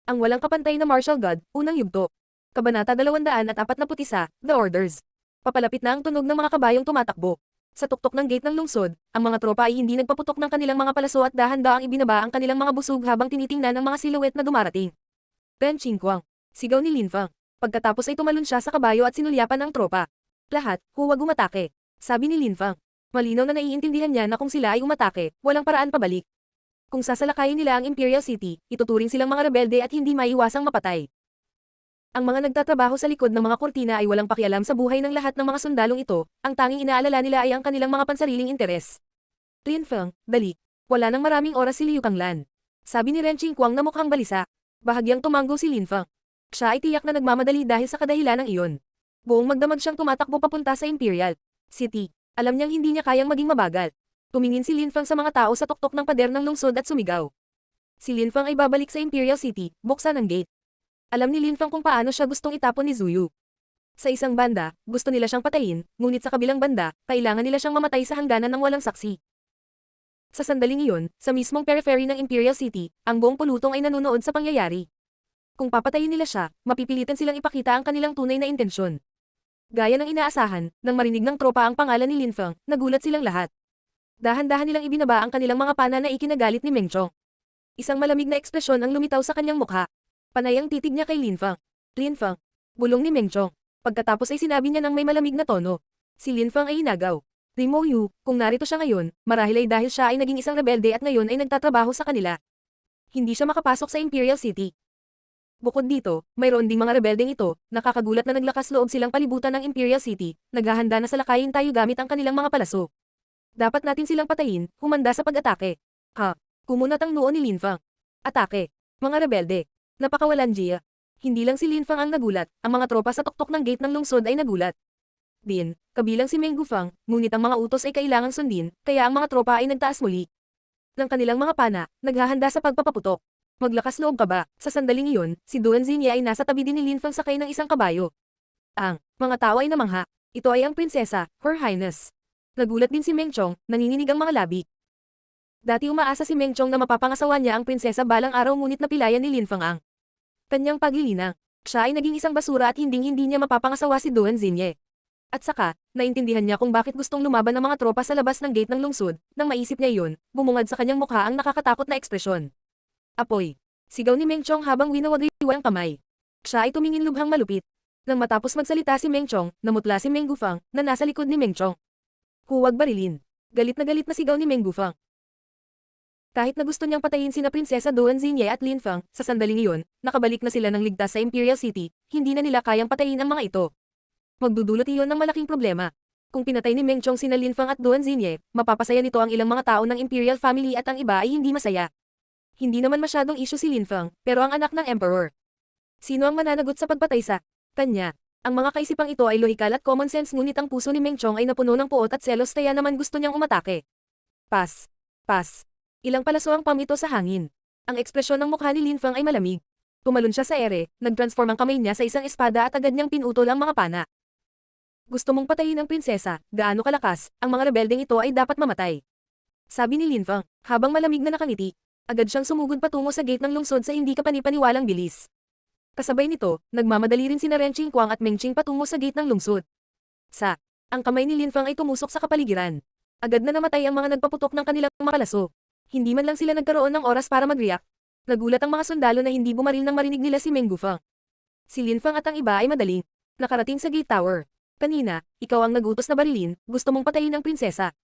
Ang walang kapantay na martial god, unang yugto. Kabanata 241, The Orders. Papalapit na ang tunog ng mga kabayong tumatakbo. Sa tuktok ng gate ng lungsod, ang mga tropa ay hindi nagpaputok ng kanilang mga palaso at dahan-daang ibinaba ang kanilang mga busog habang tinitingnan ang mga silhouette na dumarating. Ren Qingguang. Sigaw ni Lin Fang. Pagkatapos ay tumalon siya sa kabayo at sinulyapan ang tropa. Lahat, huwag umatake. Sabi ni Lin Fang. Malinaw na naiintindihan niya na kung sila ay umatake, walang paraan pabalik. Kung sasalakayin nila ang Imperial City, ituturing silang mga rebelde at hindi maiiwasang mapatay. Ang mga nagtatrabaho sa likod ng mga kurtina ay walang pakialam sa buhay ng lahat ng mga sundalong ito, ang tanging inaalala nila ay ang kanilang mga pansariling interes. Lin Feng, dali. Wala nang maraming oras si Liu Kanglan. Sabi ni Ren Qingguang na mukhang balisa. Bahagyang tumango si Lin Feng. Siya ay tiyak na nagmamadali dahil sa kadahilan ng iyon. Buong magdamag siyang tumatakbo papunta sa Imperial City. Alam niyang hindi niya kayang maging mabagal. Tumingin si Lin Feng sa mga tao sa tuktok ng pader ng lungsod at sumigaw. Si Lin Feng ay babalik sa Imperial City, buksan ang gate. Alam ni Lin Feng kung paano siya gustong itapon ni Zuyu. Sa isang banda, gusto nila siyang patayin, ngunit sa kabilang banda, kailangan nila siyang mamatay sa hangganan ng walang saksi. Sa sandaling iyon, sa mismong periphery ng Imperial City, ang buong pulutong ay nanunood sa pangyayari. Kung papatayin nila siya, mapipilitan silang ipakita ang kanilang tunay na intensyon. Gaya ng inaasahan, nang marinig ng tropa ang pangalan ni Lin Feng, nagulat silang lahat. Dahan-dahan nilang ibinaba ang kanilang mga pana na ikinagalit ni Meng Chong. Isang malamig na ekspresyon ang lumitaw sa kanyang mukha. Panay ang titig niya kay Lin Feng. Lin Feng, bulong ni Meng Chong. Pagkatapos ay sinabi niya ng may malamig na tono. Si Lin Feng ay inagaw. Rimo Yu, kung narito siya ngayon, marahil ay dahil siya ay naging isang rebelde at ngayon ay nagtatrabaho sa kanila. Hindi siya makapasok sa Imperial City. Bukod dito, mayroon ding mga rebeldeng ito, nakakagulat na naglakas loob silang palibutan ng Imperial City, naghahanda na salakayin tayo gamit ang kanilang mga palaso. Dapat natin silang patayin, humanda sa pag-atake. Ha? Kumunat ang noo ni Lin Feng. Atake. Mga rebelde. Napakawalan Jia. Hindi lang si Lin Feng ang nagulat, ang mga tropa sa tuktok ng gate ng lungsod ay nagulat. Din, kabilang si Meng Gufang, ngunit ang mga utos ay kailangang sundin, kaya ang mga tropa ay nagtaas muli ng kanilang mga pana, naghahanda sa pagpapaputok. Maglakas loob ka ba? Sa sandaling iyon, si Duan Xingye ay nasa tabi din ni Lin Feng sakay ng isang kabayo. Ang mga tao ay namangha. Ito ay ang prinsesa, Her Highness. Nagulat din si Meng Chong, nanginginig ang mga labi. Dati umaasa si Meng Chong na mapapangasawa niya ang prinsesa balang araw ngunit napilayan ni Lin Feng ang kanyang paglilinang. Siya ay naging isang basura at hinding-hindi niya mapapangasawa si Duan Xingye. At saka, naintindihan niya kung bakit gustong lumaban ng mga tropa sa labas ng gate ng lungsod, nang maisip niya iyon, bumungad sa kanyang mukha ang nakakatakot na ekspresyon. Apoy. Sigaw ni Meng Chong habang winawagriwa ang kamay. Siya ay tumingin lubhang malupit. Nang matapos magsalita si Meng Chong, namutla si Meng Gufang, na nasa likod ni Meng Chong. Huwag barilin. Galit na sigaw ni Meng Gufang. Kahit na gusto niyang patayin sina Prinsesa Duan Xingye at Lin Feng, sa sandaling iyon, nakabalik na sila ng ligtas sa Imperial City, hindi na nila kayang patayin ang mga ito. Magdudulot iyon ng malaking problema. Kung pinatay ni Meng Chong sina Lin Feng at Duan Xingye, mapapasaya nito ang ilang mga tao ng Imperial family at ang iba ay hindi masaya. Hindi naman masyadong issue si Lin Feng, pero ang anak ng Emperor. Sino ang mananagot sa pagpatay sa kanya? Ang mga kaisipang ito ay lohikal at common sense ngunit ang puso ni Meng Chong ay napuno ng puot at selos kaya naman gusto niyang umatake. Pas. Pas. Ilang palaso ang pam ito sa hangin. Ang ekspresyon ng mukha ni Lin Feng ay malamig. Tumalon siya sa ere, nagtransform ang kamay niya sa isang espada at agad niyang pinutol ang mga pana. Gusto mong patayin ang prinsesa, gaano kalakas, ang mga rebeldeng ito ay dapat mamatay. Sabi ni Lin Feng, habang malamig na nakangiti. Agad siyang sumugod patungo sa gate ng lungsod sa hindi kapanipaniwalang bilis. Kasabay nito, nagmamadali rin sina Ren Qingguang at Meng Qing patungo sa gate ng lungsod. Ang kamay ni Lin Feng ay tumusok sa kapaligiran. Agad na namatay ang mga nagpaputok ng kanilang mga palaso. Hindi man lang sila nagkaroon ng oras para mag-react. Nagulat ang mga sundalo na hindi bumaril nang marinig nila si Meng Gufang. Si Lin Feng at ang iba ay madaling nakarating sa gate tower. Kanina, ikaw ang nagutos na barilin, gusto mong patayin ang prinsesa.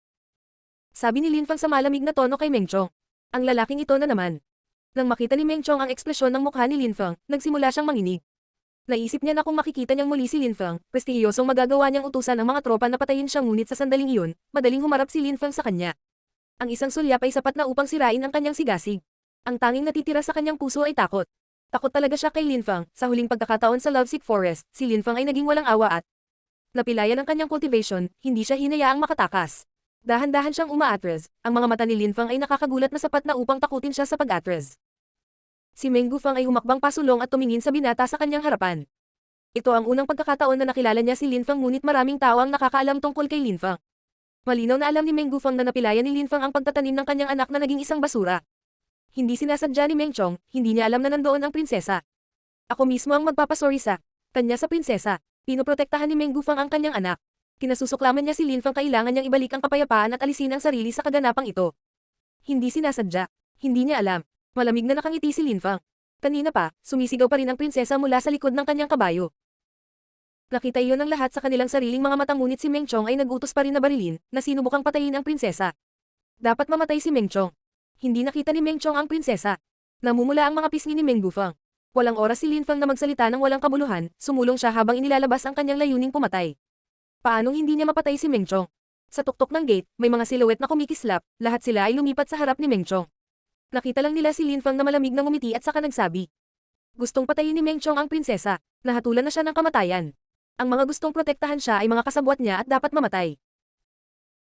Sabi ni Lin Feng sa malamig na tono kay Meng Chong. Ang lalaking ito na naman. Nang makita ni Meng Chong ang ekspresyon ng mukha ni Lin Feng, nagsimula siyang manginig. Naisip niya na kung makikita niyang muli si Lin Feng, prestihiyosong magagawa niyang utusan ang mga tropa na patayin siya ngunit sa sandaling iyon, madaling humarap si Lin Feng sa kanya. Ang isang sulyap ay sapat na upang sirain ang kanyang sigasig. Ang tanging natitira sa kanyang puso ay takot. Takot talaga siya kay Lin Feng. Sa huling pagkakataon sa Lovesick Forest, si Lin Feng ay naging walang awa at napilayan ang kanyang cultivation, hindi siya hinayaang makatakas. Dahan-dahan siyang umaatras, ang mga mata ni Lin Feng ay nakakagulat na sapat na upang takutin siya sa pag-atras. Si Meng Gufang ay humakbang pasulong at tumingin sa binata sa kanyang harapan. Ito ang unang pagkakataon na nakilala niya si Lin Feng ngunit maraming tao ang nakakaalam tungkol kay Lin Feng. Malinaw na alam ni Meng Gufang na napilayan ni Lin Feng ang pagtatanim ng kanyang anak na naging isang basura. Hindi sinasadya ni Meng Chong, hindi niya alam na nandoon ang prinsesa. Ako mismo ang magpapasorry sa kanya sa prinsesa. Pinoprotektahan ni Meng Gufang ang kanyang anak. Kinasusuklaman niya si Lin Fang kailangan niyang ibalik ang kapayapaan at alisin ang sarili sa kaganapang ito. Hindi sinasadya. Hindi niya alam. Malamig na nakangiti si Lin Fang. Kanina pa, sumisigaw pa rin ang prinsesa mula sa likod ng kanyang kabayo. Nakita iyon ng lahat sa kanilang sariling mga mata ngunit si Meng Chong ay nagutos pa rin na barilin, na sinubukang patayin ang prinsesa. Dapat mamatay si Meng Chong. Hindi nakita ni Meng Chong ang prinsesa. Namumula ang mga pisngi ni Meng Gufang. Walang oras si Lin Fang na magsalita ng walang kabuluhan, sumulong siya habang inilalabas ang kanyang layuning pumatay. Paanong hindi niya mapatay si Meng Chong? Sa tuktok ng gate, may mga silhouette na kumikislap, lahat sila ay lumipat sa harap ni Meng Chong. Nakita lang nila si Lin Fang na malamig na ngumiti at saka nagsabi. Gustong patayin ni Meng Chong ang prinsesa, nahatulan na siya ng kamatayan. Ang mga gustong protektahan siya ay mga kasabwat niya at dapat mamatay.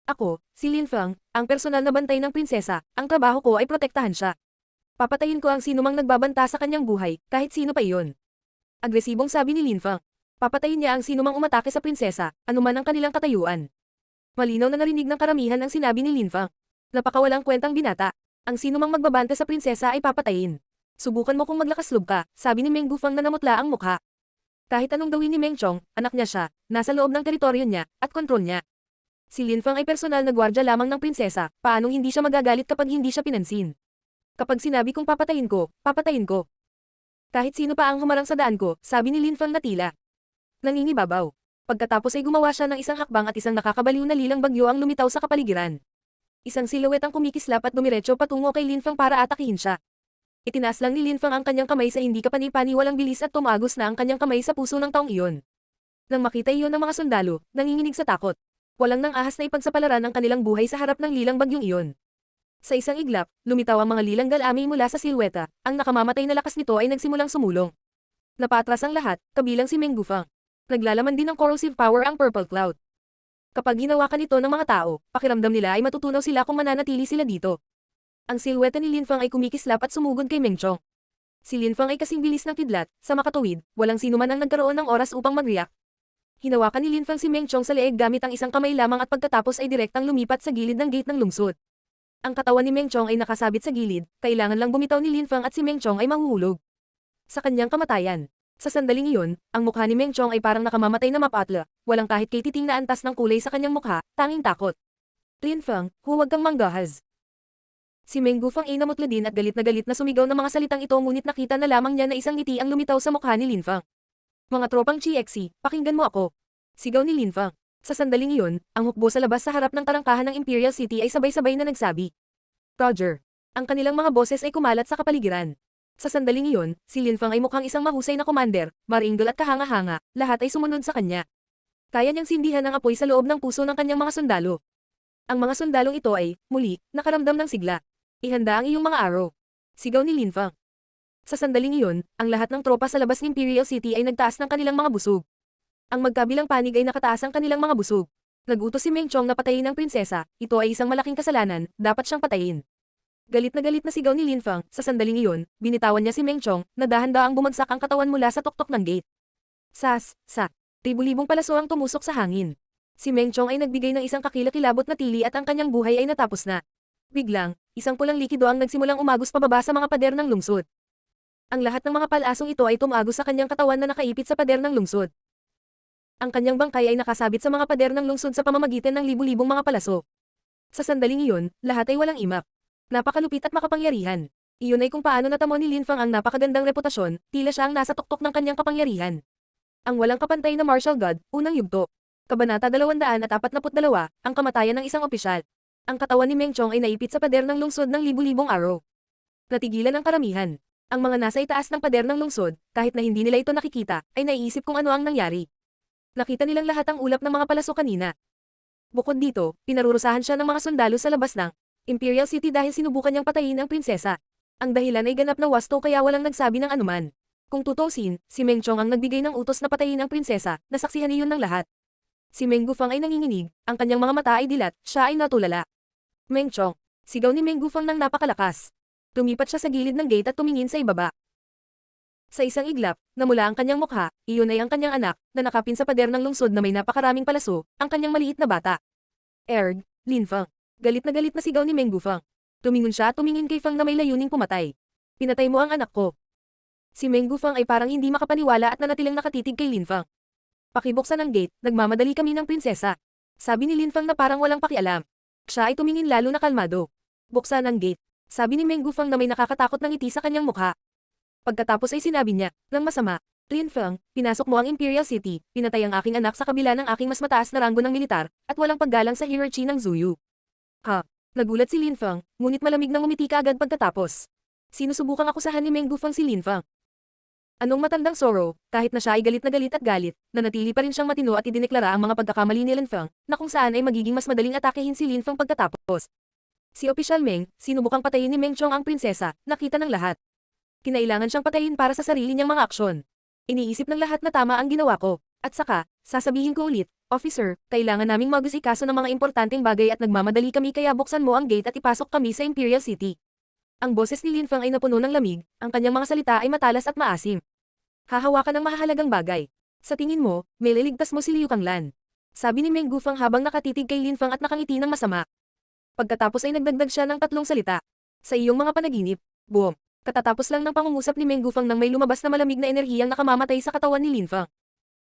Ako, si Lin Fang, ang personal na bantay ng prinsesa, ang trabaho ko ay protektahan siya. Papatayin ko ang sinumang nagbabanta sa kanyang buhay, kahit sino pa iyon. Agresibong sabi ni Lin Fang. Papatayin niya ang sinumang umatake sa prinsesa, anuman ang kanilang katayuan. Malinaw na narinig ng karamihan ang sinabi ni Lin Fang. Napakawalang kwentang binata. Ang sinumang magbabante sa prinsesa ay papatayin. Subukan mo kung maglakas loob ka, sabi ni Meng Gufang na namutla ang mukha. Kahit anong gawin ni Meng Chong, anak niya siya, nasa loob ng teritoryo niya, at kontrol niya. Si Lin Fang ay personal na gwardya lamang ng prinsesa, paanong hindi siya magagalit kapag hindi siya pinansin? Kapag sinabi kong papatayin ko, papatayin ko. Kahit sino pa ang humarang sa daan ko, sabi ni Lin Fang na tila nangingibabaw. Pagkatapos ay gumawa siya ng isang hakbang at isang nakakabaliw na lilang bagyo ang lumitaw sa kapaligiran. Isang silhouette ang kumikislap at dumiretso patungo kay Lin Fang para atakihin siya. Itinaas lang ni Lin Fang ang kanyang kamay sa hindi kapani-paniwalang bilis at tumagos na ang kanyang kamay sa puso ng taong iyon. Nang makita iyon ng mga sundalo, nanginginig sa takot. Walang nang ahas na ipagsapalaran ang kanilang buhay sa harap ng lilang bagyong iyon. Sa isang iglap, lumitaw ang mga lilang galami mula sa silweta, ang nakamamatay na lakas nito ay nagsimulang sumulong. Napatras ang lahat, kabilang si Meng Gufang. Naglalaman din ng corrosive power ang Purple Cloud. Kapag hinawakan ito ng mga tao, pakiramdam nila ay matutunaw sila kung mananatili sila dito. Ang silweta ni Lin Fang ay kumikislap at sumugod kay Meng Chong. Si Lin Fang ay kasing bilis ng kidlat, sa makatuwid, walang sino man ang nagkaroon ng oras upang mag-react. Hinawakan ni Lin Fang si Meng Chong sa leeg gamit ang isang kamay lamang at pagkatapos ay direktang lumipat sa gilid ng gate ng lungsod. Ang katawan ni Meng Chong ay nakasabit sa gilid, kailangan lang bumitaw ni Lin Fang at si Meng Chong ay mahuhulog. Sa kanyang kamatayan. Sa sandaling iyon, ang mukha ni Meng Chong ay parang nakamamatay na mapatla, walang kahit kay titing na antas ng kulay sa kanyang mukha, tanging takot. Lin Fang, huwag kang manggahas. Si Meng Gufang ay namutla din at galit na sumigaw ng mga salitang ito ngunit nakita na lamang niya na isang ngiti ang lumitaw sa mukha ni Lin Fang. Mga tropang GXC, pakinggan mo ako. Sigaw ni Lin Fang. Sa sandaling iyon, ang hukbo sa labas sa harap ng tarangkahan ng Imperial City ay sabay-sabay na nagsabi. Roger. Ang kanilang mga boses ay kumalat sa kapaligiran. Sa sandaling iyon, si Lin Fang ay mukhang isang mahusay na commander, maringgol at kahanga-hanga, lahat ay sumunod sa kanya. Kaya niyang sindihan ang apoy sa loob ng puso ng kanyang mga sundalo. Ang mga sundalong ito ay, muli, nakaramdam ng sigla. Ihanda ang iyong mga arrow. Sigaw ni Lin Fang. Sa sandaling iyon, ang lahat ng tropa sa labas ng Imperial City ay nagtaas ng kanilang mga busog. Ang magkabilang panig ay nakataas ang kanilang mga busog. Nagutos si Meng Chong na patayin ang prinsesa, ito ay isang malaking kasalanan, dapat siyang patayin. Galit na sigaw ni Lin Fang, sa sandaling iyon, binitawan niya si Meng Chong, na dahan-daang bumagsak ang katawan mula sa tuktok ng gate. Libu-libong palaso ang tumusok sa hangin. Si Meng Chong ay nagbigay ng isang kakilakilabot na tili at ang kanyang buhay ay natapos na. Biglang, isang pulang likido ang nagsimulang umagos pababa sa mga pader ng lungsod. Ang lahat ng mga palasong ito ay tumagos sa kanyang katawan na nakaipit sa pader ng lungsod. Ang kanyang bangkay ay nakasabit sa mga pader ng lungsod sa pamamagitan ng libu-libong mga palaso. Sa sandaling iyon, lahat ay walang imak. Napakalupit at makapangyarihan. Iyon ay kung paano natamo ni Lin Fang ang napakagandang reputasyon, tila siya ang nasa tuktok ng kanyang kapangyarihan. Ang walang kapantay na martial god, unang yugto. Kabanata 242, ang kamatayan ng isang opisyal. Ang katawan ni Meng Chong ay naipit sa pader ng lungsod ng libu-libong arrow. Natigilan ang karamihan. Ang mga nasa itaas ng pader ng lungsod, kahit na hindi nila ito nakikita, ay naiisip kung ano ang nangyari. Nakita nilang lahat ang ulap ng mga palaso kanina. Bukod dito, pinarurusahan siya ng mga sundalo sa labas ng Imperial City dahil sinubukan niyang patayin ang prinsesa. Ang dahilan ay ganap na wasto kaya walang nagsabi ng anuman. Kung tutusin, si Meng Chong ang nagbigay ng utos na patayin ang prinsesa, nasaksihan iyon ng lahat. Si Meng Gufang ay nanginginig, ang kanyang mga mata ay dilat, siya ay natulala. Meng Chong, sigaw ni Meng Gufang ng napakalakas. Lumipat siya sa gilid ng gate at tumingin sa ibaba. Sa isang iglap, namula ang kanyang mukha, iyon ay ang kanyang anak, na nakapin sa pader ng lungsod na may napakaraming palaso, ang kanyang maliit na bata. Lin Fang. Galit na sigaw ni Meng Gufang. Tumingon siya at tumingin kay Fang na may layuning pumatay. Pinatay mo ang anak ko. Si Meng Gufang ay parang hindi makapaniwala at nanatiling nakatitig kay Lin Fang. Pakibuksan ang gate, nagmamadali kami ng prinsesa. Sabi ni Lin Fang na parang walang pakialam. Siya ay tumingin lalo na kalmado. Buksan ang gate. Sabi ni Meng Gufang na may nakakatakot na ngiti sa kanyang mukha. Pagkatapos ay sinabi niya, ng masama, Lin Fang, pinasok mo ang Imperial City, pinatay ang aking anak sa kabila ng aking mas mataas na ranggo ng militar, at walang paggalang sa hierarchy ng Zuyu. Ha? Nagulat si Lin Fang, ngunit malamig nang umiti kaagad pagkatapos. Sinusubukang akusahan ni Meng Gufang si Lin Fang. Anong matandang Zoro, kahit na siya ay galit at galit, nanatili pa rin siyang matino at idineklara ang mga pagkakamali ni Lin Fang, na kung saan ay magiging mas madaling atakehin si Lin Fang pagkatapos. Si Opisyal Meng, sinubukang patayin ni Meng Chong ang prinsesa, nakita ng lahat. Kinailangan siyang patayin para sa sarili niyang mga aksyon. Iniisip ng lahat na tama ang ginawa ko. At saka, sasabihin ko ulit, Officer, kailangan naming mag-asikaso ng mga importanteng bagay at nagmamadali kami kaya buksan mo ang gate at ipasok kami sa Imperial City. Ang boses ni Lin Fang ay napuno ng lamig, ang kanyang mga salita ay matalas at maasim. Hahawakan ng mahalagang bagay. Sa tingin mo, may liligtas mo si Liu Kanglan. Sabi ni Meng Gufang habang nakatitig kay Lin Fang at nakangiti ng masama. Pagkatapos ay nagdagdag siya ng 3 salita. Sa iyong mga panaginip, boom. Katatapos lang ng pangungusap ni Meng Gufang nang may lumabas na malamig na enerhiyang nakamamatay sa katawan ni Lin Fang.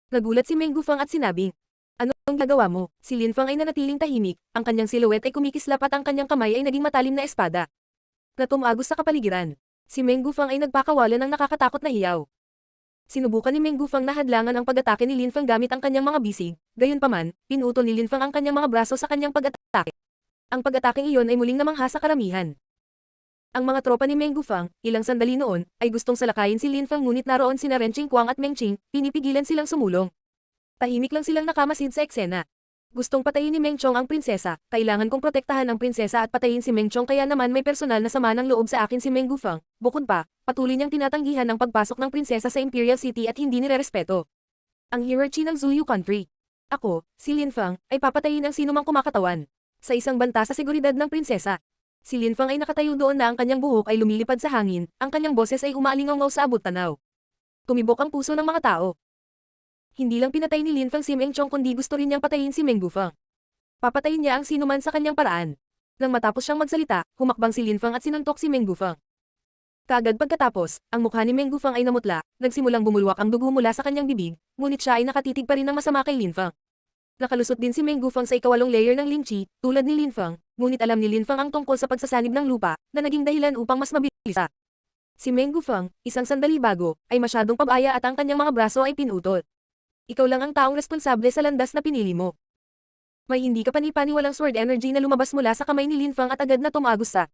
Nagulat si Meng Gufang at sinabing, anong gagawa mo? Si Lin Fang ay nanatiling tahimik, ang kanyang silhouette ay kumikislap at ang kanyang kamay ay naging matalim na espada. Na tumagos sa kapaligiran. Si Meng Gufang ay nagpakawalan ng nakakatakot na hiyaw. Sinubukan ni Meng Gufang na hadlangan ang pag-atake ni Lin Fang gamit ang kanyang mga bisig, gayunpaman, pinutol ni Lin Fang ang kanyang mga braso sa kanyang pag-atake. Ang pag-atake iyon ay muling namangha sa karamihan. Ang mga tropa ni Meng Gufang, ilang sandali noon, ay gustong salakayin si Lin Fang ngunit naroon sina Ren Qingquang at Meng Qing, pinipigilan silang sumulong. Tahimik lang silang nakamasid sa eksena. Gustong patayin ni Meng Chong ang prinsesa, kailangan kong protektahan ang prinsesa at patayin si Meng Chong kaya naman may personal na sama ng loob sa akin si Meng Gufang. Bukod pa, patuloy niyang tinatanggihan ang pagpasok ng prinsesa sa Imperial City at hindi nirerespeto ang hierarchy ng Zuyu Country. Ako, si Lin Fang, ay papatayin ang sinumang kumakatawan. Sa isang banta sa seguridad ng prinsesa. Si Lin Fang ay nakatayo doon na ang kanyang buhok ay lumilipad sa hangin, ang kanyang boses ay umaalingaw sa abot tanaw. Tumibok ang puso ng mga tao. Hindi lang pinatay ni Lin Fang si Meng Chong kundi gusto rin niyang patayin si Meng Gufang. Papatayin niya ang sinuman sa kanyang paraan. Nang matapos siyang magsalita, humakbang si Lin Fang at sinuntok si Meng Gufang. Kaagad pagkatapos, ang mukha ni Meng Gufang ay namutla, nagsimulang bumulwak ang dugo mula sa kanyang bibig, ngunit siya ay nakatitig pa rin ng masama kay Lin Fang. Nakalusot din si Meng Gufang sa ikawalong layer ng Ling Chi, tulad ni Lin Fang, ngunit alam ni Lin Fang ang tungkol sa pagsasanib ng lupa, na naging dahilan upang mas mabilis. Si Meng Gufang, isang sandali bago, ay masyadong pabaya at ang kanyang mga braso ay pinutol. Ikaw lang ang taong responsable sa landas na pinili mo. May hindi ka panipaniwalang sword energy na lumabas mula sa kamay ni Lin Fang at agad na tumagos sa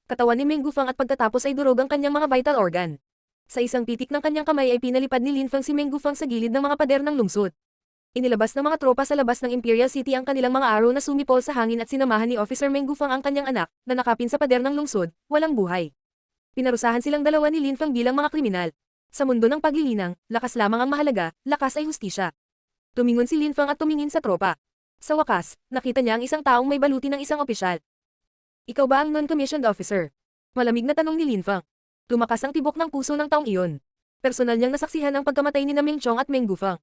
katawan ni Meng Gufang at pagkatapos ay durog ang kanyang mga vital organ. Sa isang pitik ng kanyang kamay ay pinalipad ni Lin Fang si Meng Gufang sa gilid ng mga pader ng lungsod. Inilabas ng mga tropa sa labas ng Imperial City ang kanilang mga arrow na sumipol sa hangin at sinamahan ni Officer Meng Gufang ang kanyang anak, na nakapin sa pader ng lungsod, walang buhay. Pinarusahan silang dalawa ni Lin Fang bilang mga kriminal. Sa mundo ng paglilinang, lakas lamang ang mahalaga, lakas ay hustisya. Tumingon si Lin Fang at tumingin sa tropa. Sa wakas, nakita niya ang isang taong may baluti ng isang opisyal. Ikaw ba ang non-commissioned officer? Malamig na tanong ni Lin Fang. Lumakas ang tibok ng puso ng taong iyon. Personal niyang nasaksihan ang pagkamatay ni Meng Chong at Meng Gufang.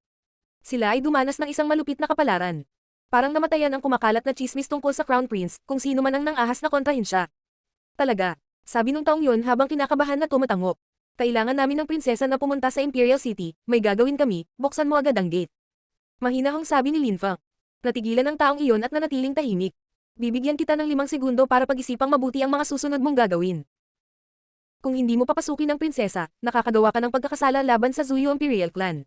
Sila ay dumanas ng isang malupit na kapalaran. Parang namatayan ang kumakalat na chismis tungkol sa Crown Prince, kung sino man ang nang-ahas na kontrahin siya. Talaga, sabi nung taong yun habang kinakabahan na tumatango. Kailangan namin ng prinsesa na pumunta sa Imperial City, may gagawin kami, buksan mo agad ang gate. Mahinahong sabi ni Lin Fang. Natigilan ang taong iyon at nanatiling tahimik. Bibigyan kita ng 5 segundo para pag-isipang mabuti ang mga susunod mong gagawin. Kung hindi mo papasukin ang prinsesa, nakakagawa ka ng pagkakasala laban sa Zuyu Imperial Clan.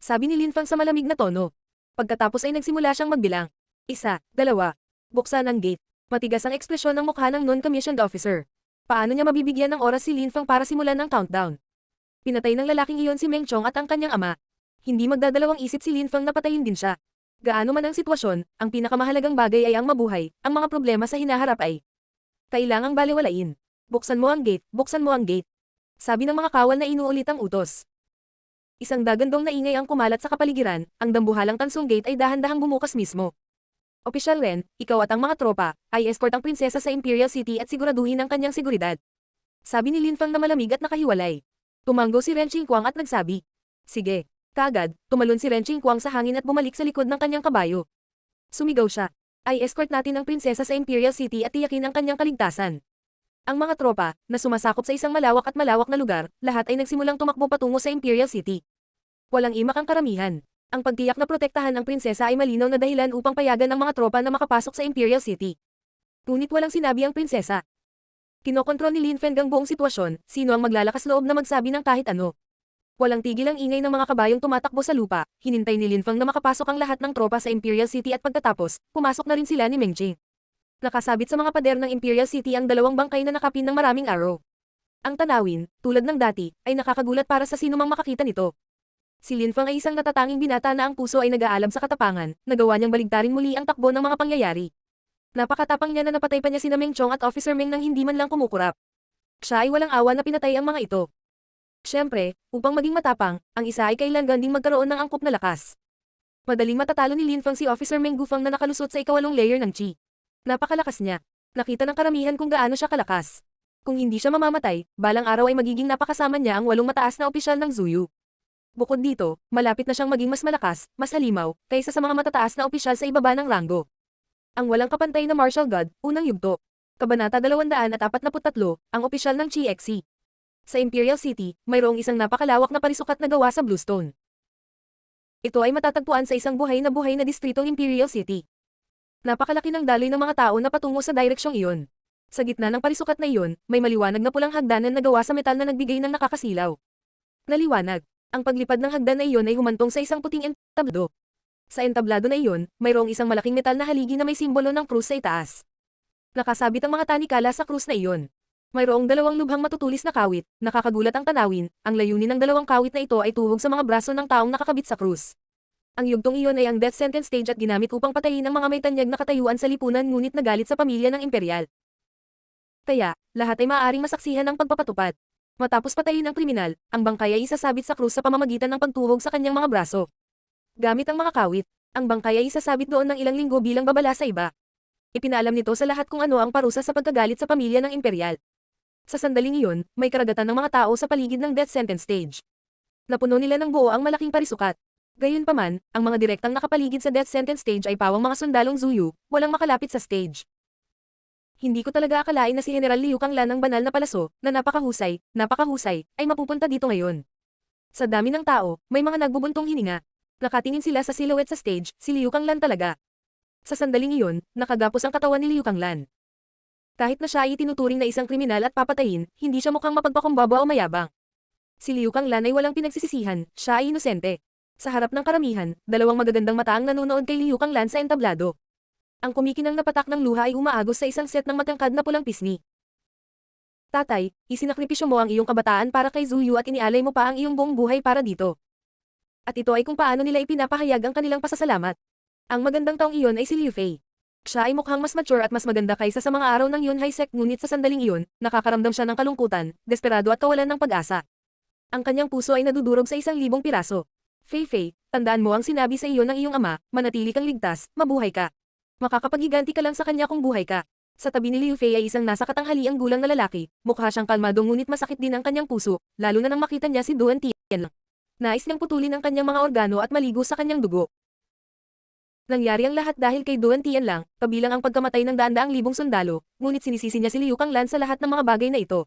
Sabi ni Lin Fang sa malamig na tono. Pagkatapos ay nagsimula siyang magbilang. 1, 2. Buksan ang gate. Matigas ang ekspresyon ng mukha ng non-commissioned officer. Paano niya mabibigyan ng oras si Lin Fang para simulan ng countdown? Pinatay ng lalaking iyon si Meng Chong at ang kanyang ama. Hindi magdadalawang isip si Lin Fang na patayin din siya. Gaano man ang sitwasyon, ang pinakamahalagang bagay ay ang mabuhay, ang mga problema sa hinaharap ay kailangang balewalain. Buksan mo ang gate, buksan mo ang gate. Sabi ng mga kawal na inuulit ang utos. Isang dagandong na ingay ang kumalat sa kapaligiran, ang dambuhalang tansong gate ay dahan-dahang bumukas mismo. Opisyal Ren, ikaw at ang mga tropa, ay escort ang prinsesa sa Imperial City at siguraduhin ang kanyang seguridad. Sabi ni Lin Fang na malamig at nakahiwalay. Tumanggo si Ren Qingquang at nagsabi. Sige. Kaagad, tumalon si Ren Qingquang sa hangin at bumalik sa likod ng kanyang kabayo. Sumigaw siya. Ay escort natin ang prinsesa sa Imperial City at tiyakin ang kanyang kaligtasan. Ang mga tropa, na sumasakop sa isang malawak na lugar, lahat ay nagsimulang tumakbo patungo sa Imperial City. Walang imak ang karamihan. Ang pagtiyak na protektahan ang prinsesa ay malinaw na dahilan upang payagan ang mga tropa na makapasok sa Imperial City. Ngunit walang sinabi ang prinsesa. Kinokontrol ni Lin Feng ang buong sitwasyon, sino ang maglalakas loob na magsabi ng kahit ano. Walang tigil ang ingay ng mga kabayong tumatakbo sa lupa, hinintay ni Lin Feng na makapasok ang lahat ng tropa sa Imperial City at pagkatapos, pumasok na rin sila ni Meng Jing. Nakasabit sa mga pader ng Imperial City ang dalawang bangkay na nakapin ng maraming arrow. Ang tanawin, tulad ng dati, ay nakakagulat para sa sinumang makakita nito. Si Lin Feng ay isang natatanging binata na ang puso ay nag-aalam sa katapangan, nagawa niyang baligtarin muli ang takbo ng mga pangyayari. Napakatapang niya na napatay pa niya sina Meng Chong at Officer Meng nang hindi man lang kumukurap. Siya ay walang awa na pinatay ang mga ito. Siyempre, upang maging matapang, ang isa ay kailangan ding magkaroon ng angkop na lakas. Madaling matatalo ni Lin Feng si Officer Meng Gufang na nakalusot sa ikawalong layer ng Qi. Napakalakas niya. Nakita ng karamihan kung gaano siya kalakas. Kung hindi siya mamamatay, balang araw ay magiging napakasama niya ang 8 mataas na opisyal ng Zuyu. Bukod dito, malapit na siyang maging mas malakas, mas halimaw, kaysa sa mga matataas na opisyal sa ibaba ng ranggo. Ang walang kapantay na martial god, unang yugto. Kabanata 243, ang opisyal ng Qi Xi. Sa Imperial City, mayroong isang napakalawak na parisukat na gawa sa bluestone. Ito ay matatagpuan sa isang buhay na distritong Imperial City. Napakalaki ng daloy ng mga tao na patungo sa direksyong iyon. Sa gitna ng parisukat na iyon, may maliwanag na pulang hagdanan na gawa sa metal na nagbigay ng nakakasilaw. Naliwanag. Ang paglipad ng hagdan na iyon ay humantong sa isang puting entablado. Sa entablado na iyon, mayroong isang malaking metal na haligi na may simbolo ng krus sa itaas. Nakasabit ang mga tanikala sa krus na iyon. Mayroong 2 lubhang matutulis na kawit, nakakagulat ang tanawin, ang layunin ng 2 kawit na ito ay tuhog sa mga braso ng taong nakakabit sa krus. Ang yugtong iyon ay ang death sentence stage at ginamit upang patayin ang mga may tanyag na katayuan sa lipunan ngunit nagalit sa pamilya ng imperial. Kaya, lahat ay maaaring masaksihan ng pagpapatupad. Matapos patayin ang kriminal, ang bangkay ay isasabit sa krus sa pamamagitan ng pagtuhog sa kanyang mga braso. Gamit ang mga kawit, ang bangkay ay isasabit doon ng ilang linggo bilang babala sa iba. Ipinaalam nito sa lahat kung ano ang parusa sa pagkagalit sa pamilya ng imperial. Sa sandaling iyon, may karagatan ng mga tao sa paligid ng death sentence stage. Napuno nila ng buo ang malaking parisukat. Gayunpaman, ang mga direktang nakapaligid sa death sentence stage ay pawang mga sundalong Zuyu, walang makalapit sa stage. Hindi ko talaga akalain na si General Liu Kanglan ng banal na palaso, na napakahusay, ay mapupunta dito ngayon. Sa dami ng tao, may mga nagbubuntong hininga. Nakatingin sila sa silhouette sa stage, si Liu Kanglan talaga. Sa sandaling iyon, nakagapos ang katawan ni Liu Kanglan. Kahit na siya ay itinuturing na isang kriminal at papatayin, hindi siya mukhang mapagpakumbaba o mayabang. Si Liu Kanglan ay walang pinagsisisihan, siya ay inosente. Sa harap ng karamihan, 2 magagandang mata ang nanonood kay Liu Kanglan sa entablado. Ang kumikinang na patak ng luha ay umaagos sa isang set ng matangkad na pulang pisngi. Tatay, isinakripisyo mo ang iyong kabataan para kay Zuyu at inialay mo pa ang iyong buong buhay para dito. At ito ay kung paano nila ipinapahayag ang kanilang pasasalamat. Ang magandang taong iyon ay si Liu Fei. Siya ay mukhang mas mature at mas maganda kaysa sa mga araw ng Yunhai Sect ngunit sa sandaling iyon, nakakaramdam siya ng kalungkutan, desperado at kawalan ng pag-asa. Ang kanyang puso ay nadudurog sa 1,000 piraso. Fei Fei, tandaan mo ang sinabi sa iyo ng iyong ama, manatili kang ligtas, mabuhay ka. Makakapaghiganti ka lang sa kanya kung buhay ka. Sa tabi ni Liu Fei ay isang nasa katanghaliang gulang na lalaki, mukha siyang kalmado ngunit masakit din ang kanyang puso, lalo na nang makita niya si Duan Tian. Nais niyang putulin ang kanyang mga organo at maligo sa kanyang dugo. Nangyari ang lahat dahil kay Duan Tian lang, kabilang ang pagkamatay ng daan-daang libong sundalo, ngunit sinisisi niya si Liu Kanglan sa lahat ng mga bagay na ito.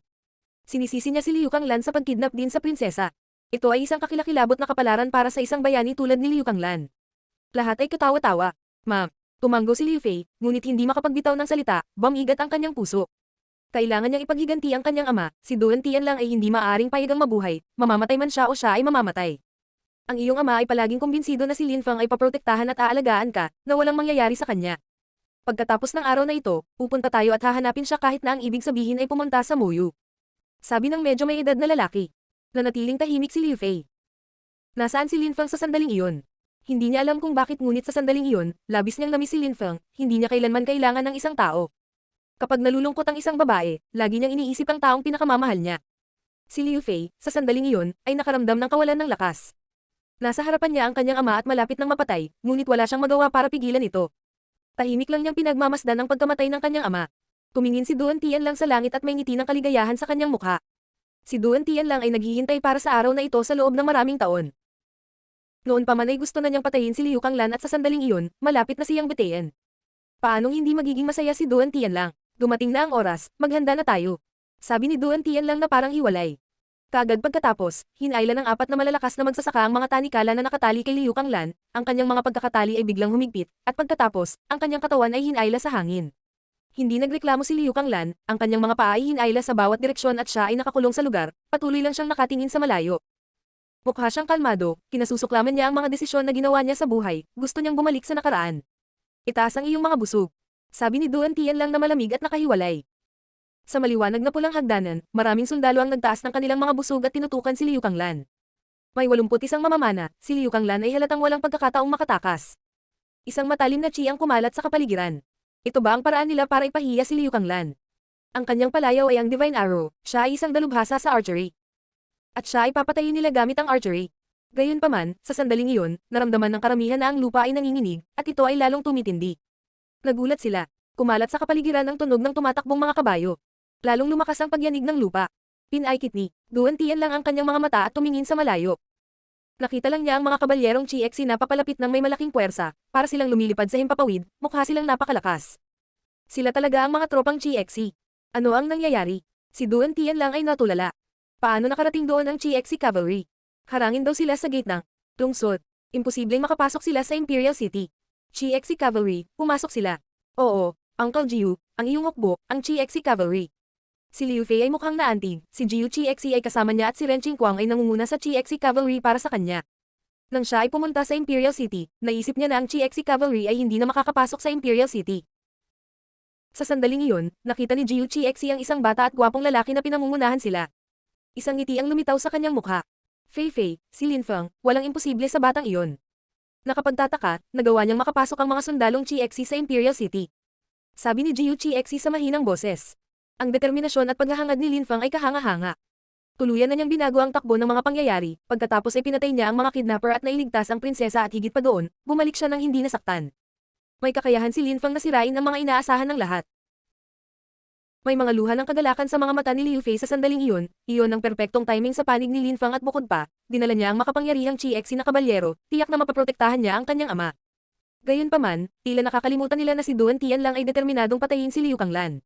Sinisisi niya si Liu Kanglan sa pagkidnap din sa prinsesa. Ito ay isang kakilakilabot na kapalaran para sa isang bayani tulad ni Liu Kanglan. Lahat ay katawa-tawa. Ma'am, tumanggo si Liu Fei, ngunit hindi makapagbitaw ng salita, bumigat ang kanyang puso. Kailangan niyang ipaghiganti ang kanyang ama, si Duan Tian lang ay hindi maaaring payagang mabuhay, mamamatay man siya o siya ay mamamatay. Ang iyong ama ay palaging kumbinsido na si Lin Feng ay paprotektahan at aalagaan ka, na walang mangyayari sa kanya. Pagkatapos ng araw na ito, pupunta tayo at hahanapin siya kahit na ang ibig sabihin ay pumunta sa Moyu. Sabi ng medyo may edad na lalaki. Nanatiling tahimik si Liu Fei. Nasaan si Lin Feng sa sandaling iyon? Hindi niya alam kung bakit ngunit sa sandaling iyon, labis niyang namiss si Lin Feng, hindi niya kailanman kailangan ng isang tao. Kapag nalulungkot ang isang babae, lagi niyang iniisip ang taong pinakamamahal niya. Si Liu Fei, sa sandaling iyon, ay nakaramdam ng kawalan ng lakas. Nasa harapan niya ang kanyang ama at malapit ng mapatay, ngunit wala siyang magawa para pigilan ito. Tahimik lang niyang pinagmamasdan ang pagkamatay ng kanyang ama. Tumingin si Duan Tian lang sa langit at may ngiti ng kaligayahan sa kanyang mukha. Si Duan Tian lang ay naghihintay para sa araw na ito sa loob ng maraming taon. Noon pa man ay gusto na niyang patayin si Liu Kanglan at sa sandaling iyon, malapit na siyang bitayin. Paanong hindi magiging masaya si Duan Tian lang? Dumating na ang oras, maghanda na tayo. Sabi ni Duan Tian lang na parang hiwalay. Kaagad pagkatapos, hinayla ng apat na malalakas na magsasaka ang mga tanikala na nakatali kay Liu Kanglan, ang kanyang mga pagkakatali ay biglang humigpit, at pagkatapos, ang kanyang katawan ay hinayla sa hangin. Hindi nagreklamo si Liu Kanglan, ang kanyang mga paa ay hinayla sa bawat direksyon at siya ay nakakulong sa lugar, patuloy lang siyang nakatingin sa malayo. Mukha siyang kalmado, kinasusuklaman niya ang mga desisyon na ginawa niya sa buhay, gusto niyang bumalik sa nakaraan. Itaas ang iyong mga busog. Sabi ni Duan Tian lang na malamig at nakahiwalay. Sa maliwanag na pulang hagdanan, maraming sundalo ang nagtaas ng kanilang mga busog at tinutukan si Liu Kanglan. May 81 mamamana, si Liu Kanglan ay halatang walang pagkakataong makatakas. Isang matalim na chi ang kumalat sa kapaligiran. Ito ba ang paraan nila para ipahiya si Liu Kanglan? Ang kanyang palayaw ay ang Divine Arrow, siya ay isang dalubhasa sa archery. At siya ay papatayin nila gamit ang archery. Gayunpaman, sa sandaling iyon, naramdaman ng karamihan na ang lupa ay nanginginig, at ito ay lalong tumitindi. Nagulat sila. Kumalat sa kapaligiran ang tunog ng tumatakbong mga kabayo. Lalong lumakas ang pagyanig ng lupa. Pinaikit ni Duan Tian lang ang kanyang mga mata at tumingin sa malayo. Nakita lang niya ang mga kabalyerong Chi-Xi na papalapit ng may malaking puwersa, para silang lumilipad sa himpapawid, mukha silang napakalakas. Sila talaga ang mga tropang Chi-Xi. Ano ang nangyayari? Si Duan Tian lang ay natulala. Paano nakarating doon ang Chi-Xi Cavalry? Harangin daw sila sa gate ng lungsod. Imposibleng makapasok sila sa Imperial City. Chi-Xi Cavalry, pumasok sila. Oo, Uncle Jiu, ang iyong hukbo, ang Chi-Xi Cavalry. Si Liu Fei ay mukhang naantig, si Jiu Chi-Xi ay kasama niya at si Ren Qingguang ay nangunguna sa Chi-Xi Cavalry para sa kanya. Nang siya ay pumunta sa Imperial City, naisip niya na ang Chi-Xi Cavalry ay hindi na makakapasok sa Imperial City. Sa sandaling iyon, nakita ni Jiu Chi-Xi ang isang bata at gwapong lalaki na pinangungunahan sila. Isang ngiti ang lumitaw sa kanyang mukha. Fei Fei, si Lin Feng, walang imposible sa batang iyon. Nakapagtataka, nagawa niyang makapasok ang mga sundalong Chi-Xi sa Imperial City. Sabi ni Jiu Chi-Xi sa mahinang boses. Ang determinasyon at paghahangad ni Lin Feng ay kahanga-hanga. Tuluyan na niyang binago ang takbo ng mga pangyayari, pagkatapos ay pinatay niya ang mga kidnapper at nailigtas ang prinsesa at higit pa doon, bumalik siya nang hindi nasaktan. May kakayahan si Lin Feng na sirain ang mga inaasahan ng lahat. May mga luha ng kagalakan sa mga mata ni Liu Fei sa sandaling iyon ang perpektong timing sa panig ni Lin Feng at bukod pa, dinala niya ang makapangyarihang Chi-Xi na kabalyero, tiyak na mapaprotektahan niya ang kanyang ama. Gayunpaman, tila nakakalimutan nila na si Duan Tian lang ay determinadong patayin si Liu Kanglan.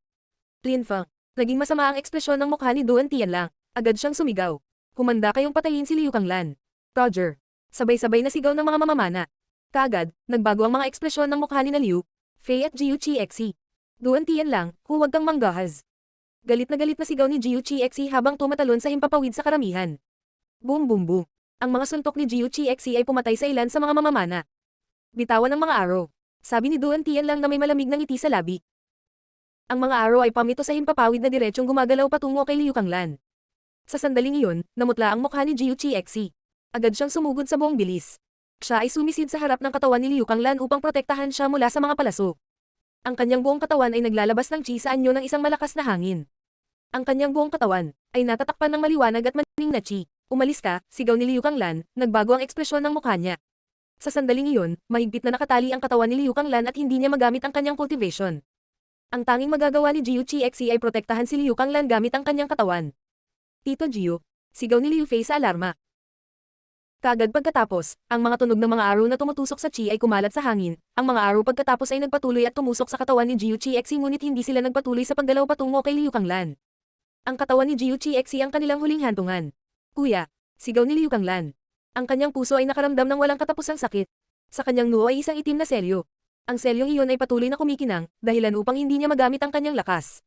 Lin Feng, naging masama ang ekspresyon ng mukha ni Duan Tian lang, agad siyang sumigaw. Humanda kayong patayin si Liu Kanglan. Roger. Sabay-sabay na sigaw ng mga mamamana. Kaagad, nagbago ang mga ekspresyon ng mukha ni na Liu Fei at Jiu Chi-Xi. Duan Tian lang, huwag kang manggahas. Galit na sigaw ni Jiu Chi-Xi habang tumatalon sa himpapawid sa karamihan. Boom boom boom. Ang mga suntok ni Jiu Chi-Xi ay pumatay sa ilan sa mga mamamana. Bitawan ng mga arrow. Sabi ni Duan Tian lang na may malamig na ngiti sa labi. Ang mga arrow ay pamito sa himpapawid na diretsyong gumagalaw patungo kay Liu Kanglan. Sa sandaling iyon, namutla ang mukha ni Jiu Chi-Xi. Agad siyang sumugod sa buong bilis. Siya ay sumisid sa harap ng katawan ni Liu Kanglan upang protektahan siya mula sa mga palaso. Ang kanyang buong katawan ay naglalabas ng chi sa anyo ng isang malakas na hangin. Ang kanyang buong katawan ay natatakpan ng maliwanag at maning na chi. Umalis ka, sigaw ni Liu Kanglan, nagbago ang ekspresyon ng mukha niya. Sa sandaling iyon, mahigpit na nakatali ang katawan ni Liu Kanglan at hindi niya magamit ang kanyang cultivation. Ang tanging magagawa ni Jiu Chi-Xi ay protektahan si Liu Kanglan gamit ang kanyang katawan. Tito Jiu, sigaw ni Liu Fei sa alarma. Kaagad pagkatapos, ang mga tunog ng mga arrow na tumutusok sa chi ay kumalat sa hangin. Ang mga arrow pagkatapos ay nagpatuloy at tumusok sa katawan ni Jiu Chi-Xi ngunit hindi sila nagpatuloy sa paggalaw patungo kay Liu Kanglan. Ang katawan ni Jiu Chi-Xi ang kanilang huling hantungan. Kuya, sigaw ni Liu Kanglan. Ang kanyang puso ay nakaramdam ng walang katapusang sakit. Sa kanyang noo ay isang itim na selyo. Ang selyong iyon ay patuloy na kumikinang, dahilan upang hindi niya magamit ang kanyang lakas.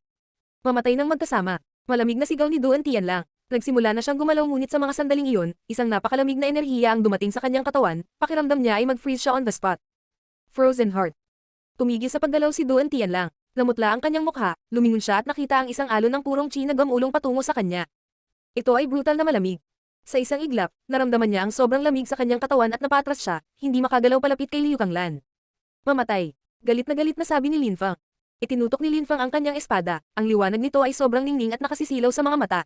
Mamatay ng magkasama. Malamig na sigaw ni Duan Tian lang. Nagsimula na siyang gumalaw ngunit sa mga sandaling iyon, isang napakalamig na enerhiya ang dumating sa kanyang katawan, pakiramdam niya ay mag-freeze siya on the spot. Frozen Heart. Tumigil sa paggalaw si Duan Tian lang. Namutla ang kanyang mukha, lumingon siya at nakita ang isang alon ng purong chi na gumulong patungo sa kanya. Ito ay brutal na malamig. Sa isang iglap, naramdaman niya ang sobrang lamig sa kanyang katawan at napatras siya, hindi makagalaw palapit kay Liu Kanglan. Mamatay. Galit na sabi ni Lin Feng. Itinutok ni Lin Feng ang kanyang espada, ang liwanag nito ay sobrang ningning at nakasisilaw sa mga mata.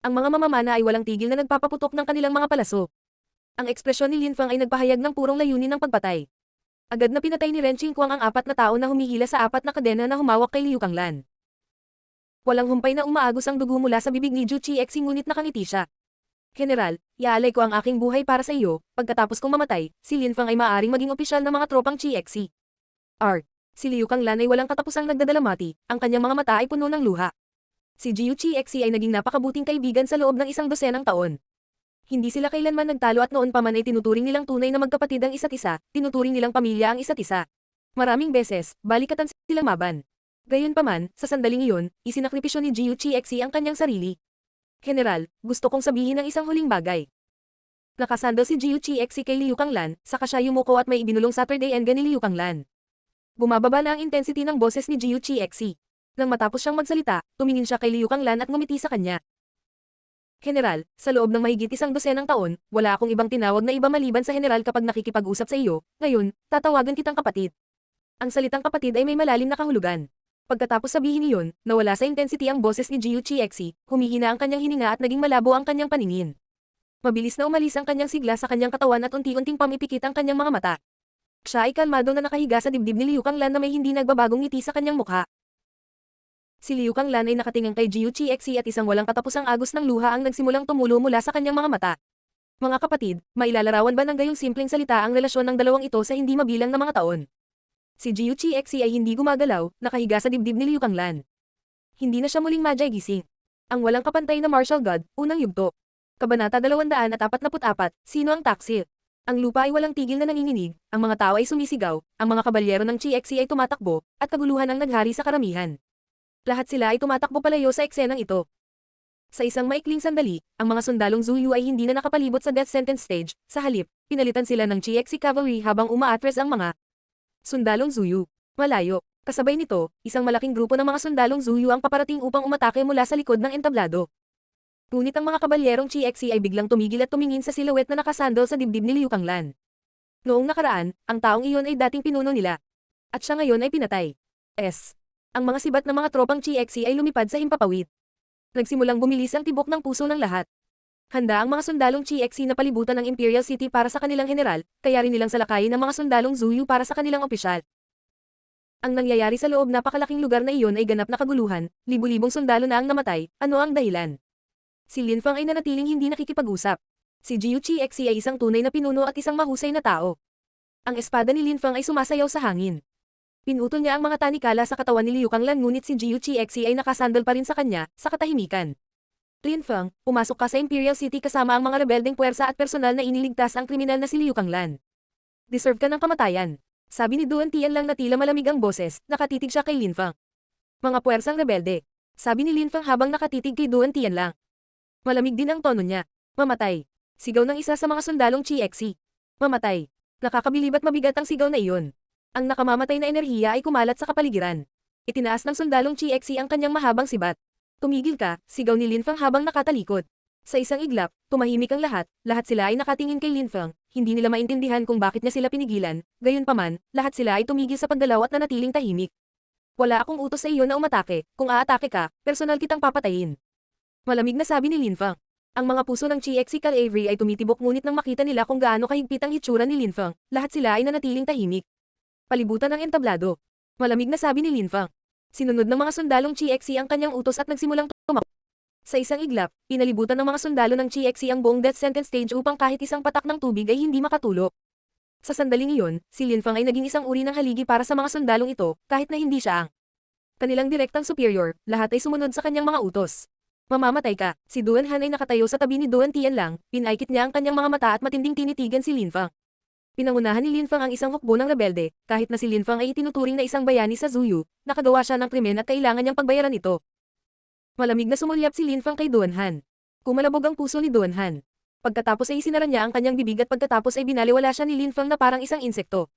Ang mga mamamana ay walang tigil na nagpapaputok ng kanilang mga palaso. Ang ekspresyon ni Lin Feng ay nagpahayag ng purong layunin ng pagpatay. Agad na pinatay ni Ren Qingguang ang apat na tao na humihila sa apat na kadena na humawak kay Liu Kanglan. Walang humpay na umaagos ang dugo mula sa bibig ni Jiu Chi-Xi ngunit nakangiti siya. General, iaalay ko ang aking buhay para sa iyo, pagkatapos kong mamatay, si Lin Feng ay maaaring maging opisyal ng mga tropang Chi-Xi. Si Liu Kanglan ay walang katapusang nagdadalamati, ang kanyang mga mata ay puno ng luha. Si Jiu Chixi ay naging napakabuting kaibigan sa loob ng 100 taon. Hindi sila kailanman nagtalo at noon pa man ay tinuturing nilang tunay na magkapatid ang isa't isa, tinuturing nilang pamilya ang isa't isa. Maraming beses, balikatan silang maban. Gayunpaman, sa sandaling iyon, isinakripisyo ni Jiu Chixi ang kanyang sarili. General, gusto kong sabihin ang isang huling bagay. Nakasandal si Jiu Chixi kay Liu Kanglan, saka siya yumuko at may ibinulong Saturday Enga ni Liu Kanglan. Bumababa na ang intensity ng boses ni Jiu Chixi. Nang matapos siyang magsalita, tumingin siya kay Liu Kanglan at ngumiti sa kanya. General, sa loob ng mahigit 100 taon, wala akong ibang tinawag na iba maliban sa general kapag nakikipag-usap sa iyo, ngayon, tatawagan kitang kapatid. Ang salitang kapatid ay may malalim na kahulugan. Pagkatapos sabihin iyon, nawala sa intensity ang boses ni Jiu Chixi, humihina ang kanyang hininga at naging malabo ang kanyang paningin. Mabilis na umalis ang kanyang sigla sa kanyang katawan at unti-unting pamipikit ang kanyang mga mata. Siya ay kalmado na nakahiga sa dibdib ni Liu Kanglan na may hindi nagbabagong ngiti sa kanyang mukha. Si Liu Kanglan ay nakatingin kay Jiu Chixi at isang walang katapusang agos ng luha ang nagsimulang tumulo mula sa kanyang mga mata. Mga kapatid, mailalarawan ba ng gayong simpleng salita ang relasyon ng dalawang ito sa hindi mabilang na mga taon? Si Jiu Chixi ay hindi gumagalaw, nakahiga sa dibdib ni Liu Kanglan. Hindi na siya muling Magi gising. Ang walang kapantay na martial god, unang yugto. Kabanata 244, Sino ang Taksil? Ang lupa ay walang tigil na nanginginig, ang mga tao ay sumisigaw, ang mga kabalyero ng Chixi ay tumatakbo, at kaguluhan ang naghari sa karamihan. Lahat sila ay tumatakbo palayo sa eksenang ito. Sa isang maikling sandali, ang mga sundalong Zuyu ay hindi na nakapalibot sa death sentence stage, sa halip, pinalitan sila ng Chixi cavalry habang umaatres ang mga sundalong Zuyu. Malayo, kasabay nito, isang malaking grupo ng mga sundalong Zuyu ang paparating upang umatake mula sa likod ng entablado. Ngunit ang mga kabalyerong Chixi ay biglang tumigil at tumingin sa silhouette na nakasandal sa dibdib ni Liu Kanglan. Noong nakaraan, ang taong iyon ay dating pinuno nila. At siya ngayon ay pinatay. Ang mga sibat ng mga tropang Chixi ay lumipad sa himpapawid. Nagsimulang bumilis ang tibok ng puso ng lahat. Handa ang mga sundalong Chixi na palibutan ng Imperial City para sa kanilang general, kaya rin nilang salakayin ang mga sundalong Zuyu para sa kanilang opisyal. Ang nangyayari sa loob napakalaking lugar na iyon ay ganap na kaguluhan, libu-libong sundalo na ang namatay, ano ang dahilan? Si Lin Fang ay nanatiling hindi nakikipag-usap. Si Jiu Chixi ay isang tunay na pinuno at isang mahusay na tao. Ang espada ni Lin Fang ay sumasayaw sa hangin. Pinutol niya ang mga tanikala sa katawan ni Liu Kanglan ngunit si Jiu Chixi ay nakasandal pa rin sa kanya, sa katahimikan. Lin Fang, pumasok ka sa Imperial City kasama ang mga rebeldeng puwersa at personal na iniligtas ang kriminal na si Liu Kanglan. Deserve ka ng kamatayan. Sabi ni Duan Tian lang na tila malamig ang boses, nakatitig siya kay Lin Fang. Mga puwersang rebelde. Sabi ni Lin Fang habang nakatitig kay Duan Tian lang. Malamig din ang tono niya. Mamatay. Sigaw ng isa sa mga sundalong Chixi. Mamatay. Nakakabilib at mabigat ang sigaw na iyon. Ang nakamamatay na enerhiya ay kumalat sa kapaligiran. Itinaas ng sundalong Chixi ang kanyang mahabang sibat. Tumigil ka, sigaw ni Lin Fang habang nakatalikod. Sa isang iglap, tumahimik ang lahat sila ay nakatingin kay Lin Fang, hindi nila maintindihan kung bakit niya sila pinigilan, gayunpaman, lahat sila ay tumigil sa paggalaw at nanatiling tahimik. Wala akong utos sa iyo na umatake, kung aatake ka, personal kitang papatayin. Malamig na sabi ni Lin Fang. Ang mga puso ng Chixi Calvary ay tumitibok ngunit nang makita nila kung gaano kahigpit ang hitsura ni Lin Fang, lahat sila ay nanatiling tahimik. Palibutan ng entablado. Malamig na sabi ni Lin Fang. Sinunod ng mga sundalong Chixi ang kanyang utos at nagsimulang tumakbo. Sa isang iglap, pinalibutan ng mga sundalo ng Chixi ang buong death sentence stage upang kahit isang patak ng tubig ay hindi makatulok. Sa sandaling iyon, si Lin Fang ay naging isang uri ng haligi para sa mga sundalong ito, kahit na hindi siya ang kanilang direktang superior, lahat ay sumunod sa kanyang mga utos. Mamamatay ka. Si Duan Han ay nakatayo sa tabi ni Duan Tian lang, pinaikit niya ang kanyang mga mata at matinding tinitigan si Lin Fang. Pinangunahan ni Lin Fang ang isang hukbo ng rebelde, kahit na si Lin Fang ay itinuturing na isang bayani sa Zuyu, nakagawa siya ng krimen at kailangan niyang pagbayaran ito. Malamig na sumulyap si Lin Fang kay Duan Han. Kumalabog ang puso ni Duan Han. Pagkatapos ay isinara niya ang kanyang bibig at pagkatapos ay binaliwala siya ni Lin Fang na parang isang insekto.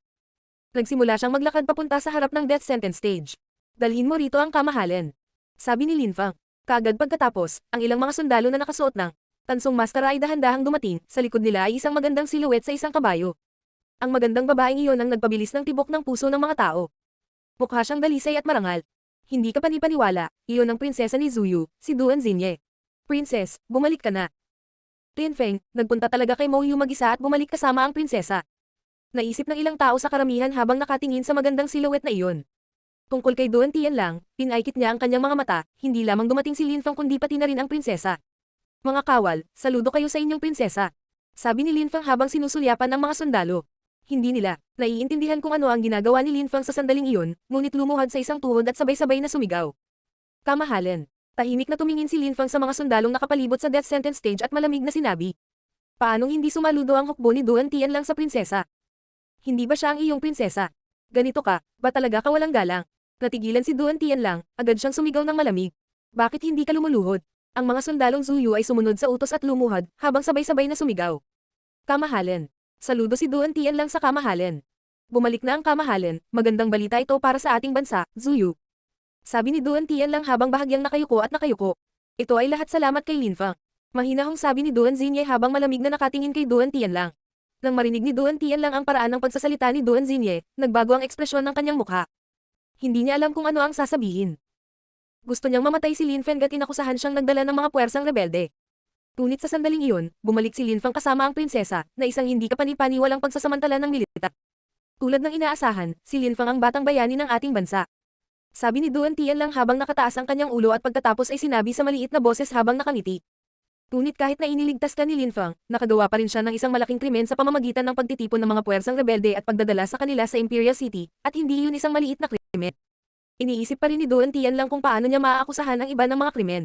Nagsimula siyang maglakad papunta sa harap ng death sentence stage. Dalhin mo rito ang kamahalan. Sabi ni Lin Fang. Kaagad pagkatapos, ang ilang mga sundalo na nakasuot ng tansong maskara ay dahan-dahang dumating, sa likod nila ay isang magandang silhouette sa isang kabayo. Ang magandang babaeng iyon ang nagpabilis ng tibok ng puso ng mga tao. Mukha siyang dalisay at marangal. Hindi ka panipaniwala, iyon ang prinsesa ni Zuyu, si Duan Xinye. Princess, bumalik ka na. Lin Feng, nagpunta talaga kay Mo Yu mag-isa at bumalik kasama ang prinsesa. Naisip ng ilang tao sa karamihan habang nakatingin sa magandang silhouette na iyon. Tungkol kay Duan Tian lang, pinaikit niya ang kanyang mga mata, hindi lamang dumating si Lin Fang kundi pati na rin ang prinsesa. Mga kawal, saludo kayo sa inyong prinsesa. Sabi ni Lin Fang habang sinusulyapan ng mga sundalo. Hindi nila naiintindihan kung ano ang ginagawa ni Lin Fang sa sandaling iyon, ngunit lumuhad sa isang tuhod at sabay-sabay na sumigaw. Kamahalan. Tahimik na tumingin si Linfang sa mga sundalong nakapalibot sa death sentence stage at malamig na sinabi. Paanong hindi sumaludo ang hukbo ni Duan Tian lang sa prinsesa? Hindi ba siya ang iyong prinsesa? Ganito ka, ba talaga ka walang galang? Natigilan si Duan Tian lang, agad siyang sumigaw ng malamig. Bakit hindi ka lumuluhod? Ang mga sundalong Zuyu ay sumunod sa utos at lumuhod, habang sabay-sabay na sumigaw. Kamahalan. Saludo si Duan Tian lang sa kamahalan. Bumalik na ang kamahalan, magandang balita ito para sa ating bansa, Zuyu. Sabi ni Duan Tian lang habang bahagyang nakayuko at nakayuko. Ito ay lahat salamat kay Linfang. Mahinahong sabi ni Duan Xinye habang malamig na nakatingin kay Duan Tian lang. Nang marinig ni Duan Tian lang ang paraan ng pagsasalita ni Duan Xinye, nagbago ang ekspresyon ng kanyang mukha. Hindi niya alam kung ano ang sasabihin. Gusto niyang mamatay si Linfeng at inakusahan siyang nagdala ng mga puwersang rebelde. Ngunit sa sandaling iyon, bumalik si Linfang kasama ang prinsesa, na isang hindi kapani-paniwalang pagsasamantala ng militar. Tulad ng inaasahan, si Linfang ang batang bayani ng ating bansa. Sabi ni Duan Tian lang habang nakataas ang kanyang ulo at pagkatapos ay sinabi sa maliit na boses habang nakangiti. Ngunit kahit na iniligtas ka ni Linfang, nakagawa pa rin siya ng isang malaking krimen sa pamamagitan ng pagtitipon ng mga puwersang rebelde at pagdadala sa kanila sa Imperial City, at hindi iyon isang maliit na krimen. Iniisip pa rin ni Duan Tian lang kung paano niya maaakusahan ang iba ng mga krimen.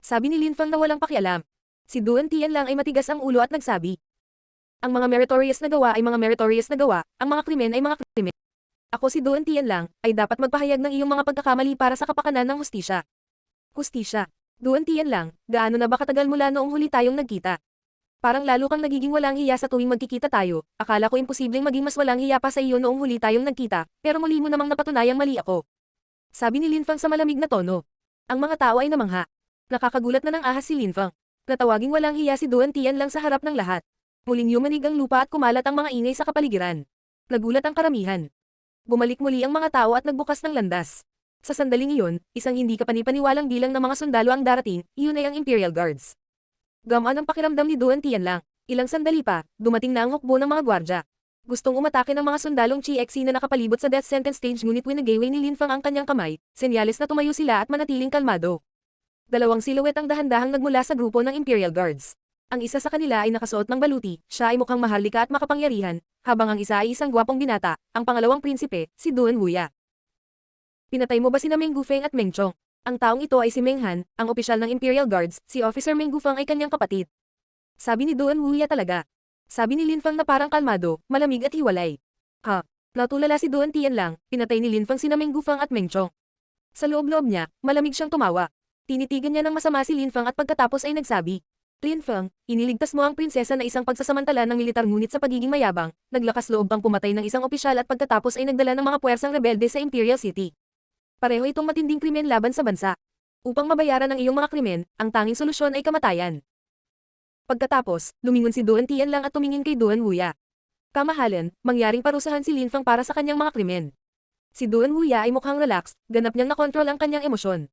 Sabi ni Linfang na walang pakialam. Si Duan Tian lang ay matigas ang ulo at nagsabi. Ang mga meritorious na gawa ay mga meritorious na gawa, ang mga krimen ay mga krimen. Ako si Duan Tian lang, ay dapat magpahayag ng iyong mga pagkakamali para sa kapakanan ng hustisya. Hustisya. Duan Tian lang, gaano na ba katagal mula noong huli tayong nagkita? Parang lalo kang nagiging walang hiya sa tuwing magkikita tayo, akala ko imposibleng maging mas walang hiya pa sa iyo noong huli tayong nagkita, pero muli mo namang napatunayang mali ako. Sabi ni Linfang sa malamig na tono. Ang mga tao ay namangha. Nakakagulat na ng ahas si Linfang. Natawaging walang hiya si Duan Tian lang sa harap ng lahat. Muling yumanig ang lupa at kumalat ang mga ingay sa kapaligiran. Nagulat ang karamihan. Bumalik muli ang mga tao at nagbukas ng landas. Sa sandaling iyon, isang hindi kapani-paniwalang bilang ng mga sundalo ang darating, iyon ay ang Imperial Guards. Gamaan ang pakiramdam ni Duan Tian lang. Ilang sandali pa, dumating na ang hukbo ng mga gwardya. Gustong umatake ng mga sundalong GXC na nakapalibot sa death sentence stage ngunit winagayway ni Linfang ang kanyang kamay, senyales na tumayo sila at manatiling kalmado. Dalawang silhouette ang dahan-dahang nagmula sa grupo ng Imperial Guards. Ang isa sa kanila ay nakasuot ng baluti, siya ay mukhang maharlika at makapangyarihan, habang ang isa ay isang gwapong binata, ang pangalawang prinsipe, si Duan Wuya. Pinatay mo ba sina Meng Gufeng at Meng Chong? Ang taong ito ay si Meng Han, ang opisyal ng Imperial Guards, si Officer Meng Gufeng ay kanyang kapatid. Sabi ni Duan Wuya talaga. Sabi ni Linfang na parang kalmado, malamig at hiwalay. Ha? Natulala si Duan Tian lang, pinatay ni Linfang sina Meng Gufeng at Meng Chong. Sa loob-loob niya, malamig siyang tumawa. Tinitigan niya ng masama si Linfang at pagkatapos ay nagsabi. Linfang, iniligtas mo ang prinsesa na isang pagsasamantala ng militar ngunit sa pagiging mayabang, naglakas loob kang pumatay ng isang opisyal at pagkatapos ay nagdala ng mga puwersang rebelde sa Imperial City. Pareho itong matinding krimen laban sa bansa. Upang mabayaran ang iyong mga krimen, ang tanging solusyon ay kamatayan. Pagkatapos, lumingon si Duan Tian lang at tumingin kay Duan Wuya. Kamahalan, mangyaring parusahan si Linfang para sa kanyang mga krimen. Si Duan Wuya ay mukhang relaxed, ganap niyang nakontrol ang kanyang emosyon.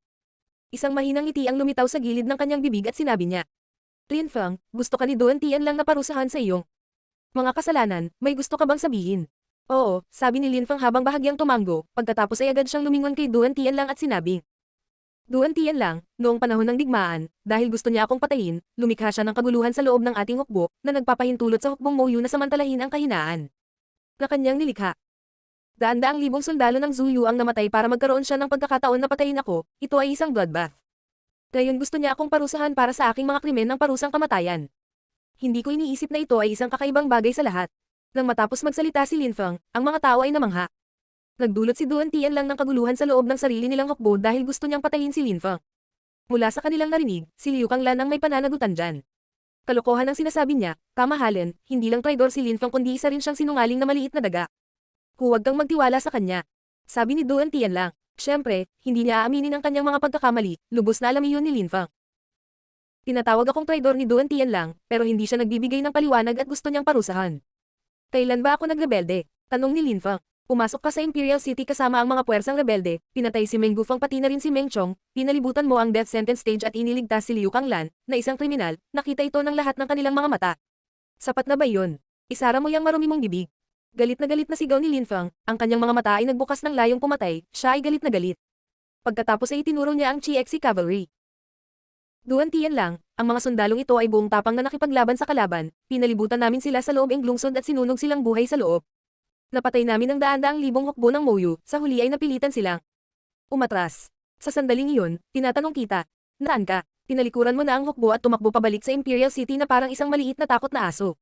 Isang mahinang ngiti ang lumitaw sa gilid ng kanyang bibig at sinabi niya. Linfang, gusto ka ni Duan Tian lang na parusahan sa iyong mga kasalanan, may gusto ka bang sabihin? Oo, sabi ni Linfang habang bahagyang tumango, pagkatapos ay agad siyang lumingon kay Duan Tian lang at sinabi. Duan Tian lang, noong panahon ng digmaan, dahil gusto niya akong patayin, lumikha siya ng kaguluhan sa loob ng ating hukbo, na nagpapahintulot sa hukbong Moyu na samantalahin ang kahinaan na kanyang nilikha. Daan-daang libong sundalo ng Zuyu ang namatay para magkaroon siya ng pagkakataon na patayin ako, ito ay isang bloodbath. Ngayon gusto niya akong parusahan para sa aking mga krimen ng parusang kamatayan. Hindi ko iniisip na ito ay isang kakaibang bagay sa lahat. Nang matapos magsalita si Linfang, ang mga tao ay namangha. Nagdulot si Duan Tian lang ng kaguluhan sa loob ng sarili nilang hukbo dahil gusto niyang patayin si Linfang. Mula sa kanilang narinig, si Liu Kanglan ang may pananagutan dyan. Kalokohan ang sinasabi niya, kamahalan, hindi lang traidor si Linfang kundi isa rin siyang sinungaling na maliit na daga. Huwag kang magtiwala sa kanya. Sabi ni Duan Tian lang. Siyempre, hindi niya aaminin ang kanyang mga pagkakamali, lubos na alam iyon ni Linfang. Tinatawag akong traidor ni Duan Tian lang, pero hindi siya nagbibigay ng paliwanag at gusto niyang parusahan. Kailan ba ako nagrebelde? Tanong ni Linfang. Pumasok ka sa Imperial City kasama ang mga puwersang rebelde, pinatay si Meng Gufeng pati na rin si Meng Chong, pinalibutan mo ang death sentence stage at iniligtas si Liu Kanglan, na isang kriminal, nakita ito ng lahat ng kanilang mga mata. Sapat na ba yun? Isara mo yang marumi mong bibig. Galit na sigaw ni Linfang, ang kanyang mga mata ay nagbukas ng layong pumatay, siya ay galit na galit. Pagkatapos ay itinuro niya ang GXC Cavalry. Duan Tian lang, ang mga sundalong ito ay buong tapang na nakipaglaban sa kalaban, pinalibutan namin sila sa loob ng lungsod at sinunog silang buhay sa loob. Napatay namin ang daan-daang libong hukbo ng Moyu, sa huli ay napilitan silang umatras. Sa sandaling iyon, tinatanong kita, naan ka? Tinalikuran mo na ang hukbo at tumakbo pabalik sa Imperial City na parang isang maliit na takot na aso.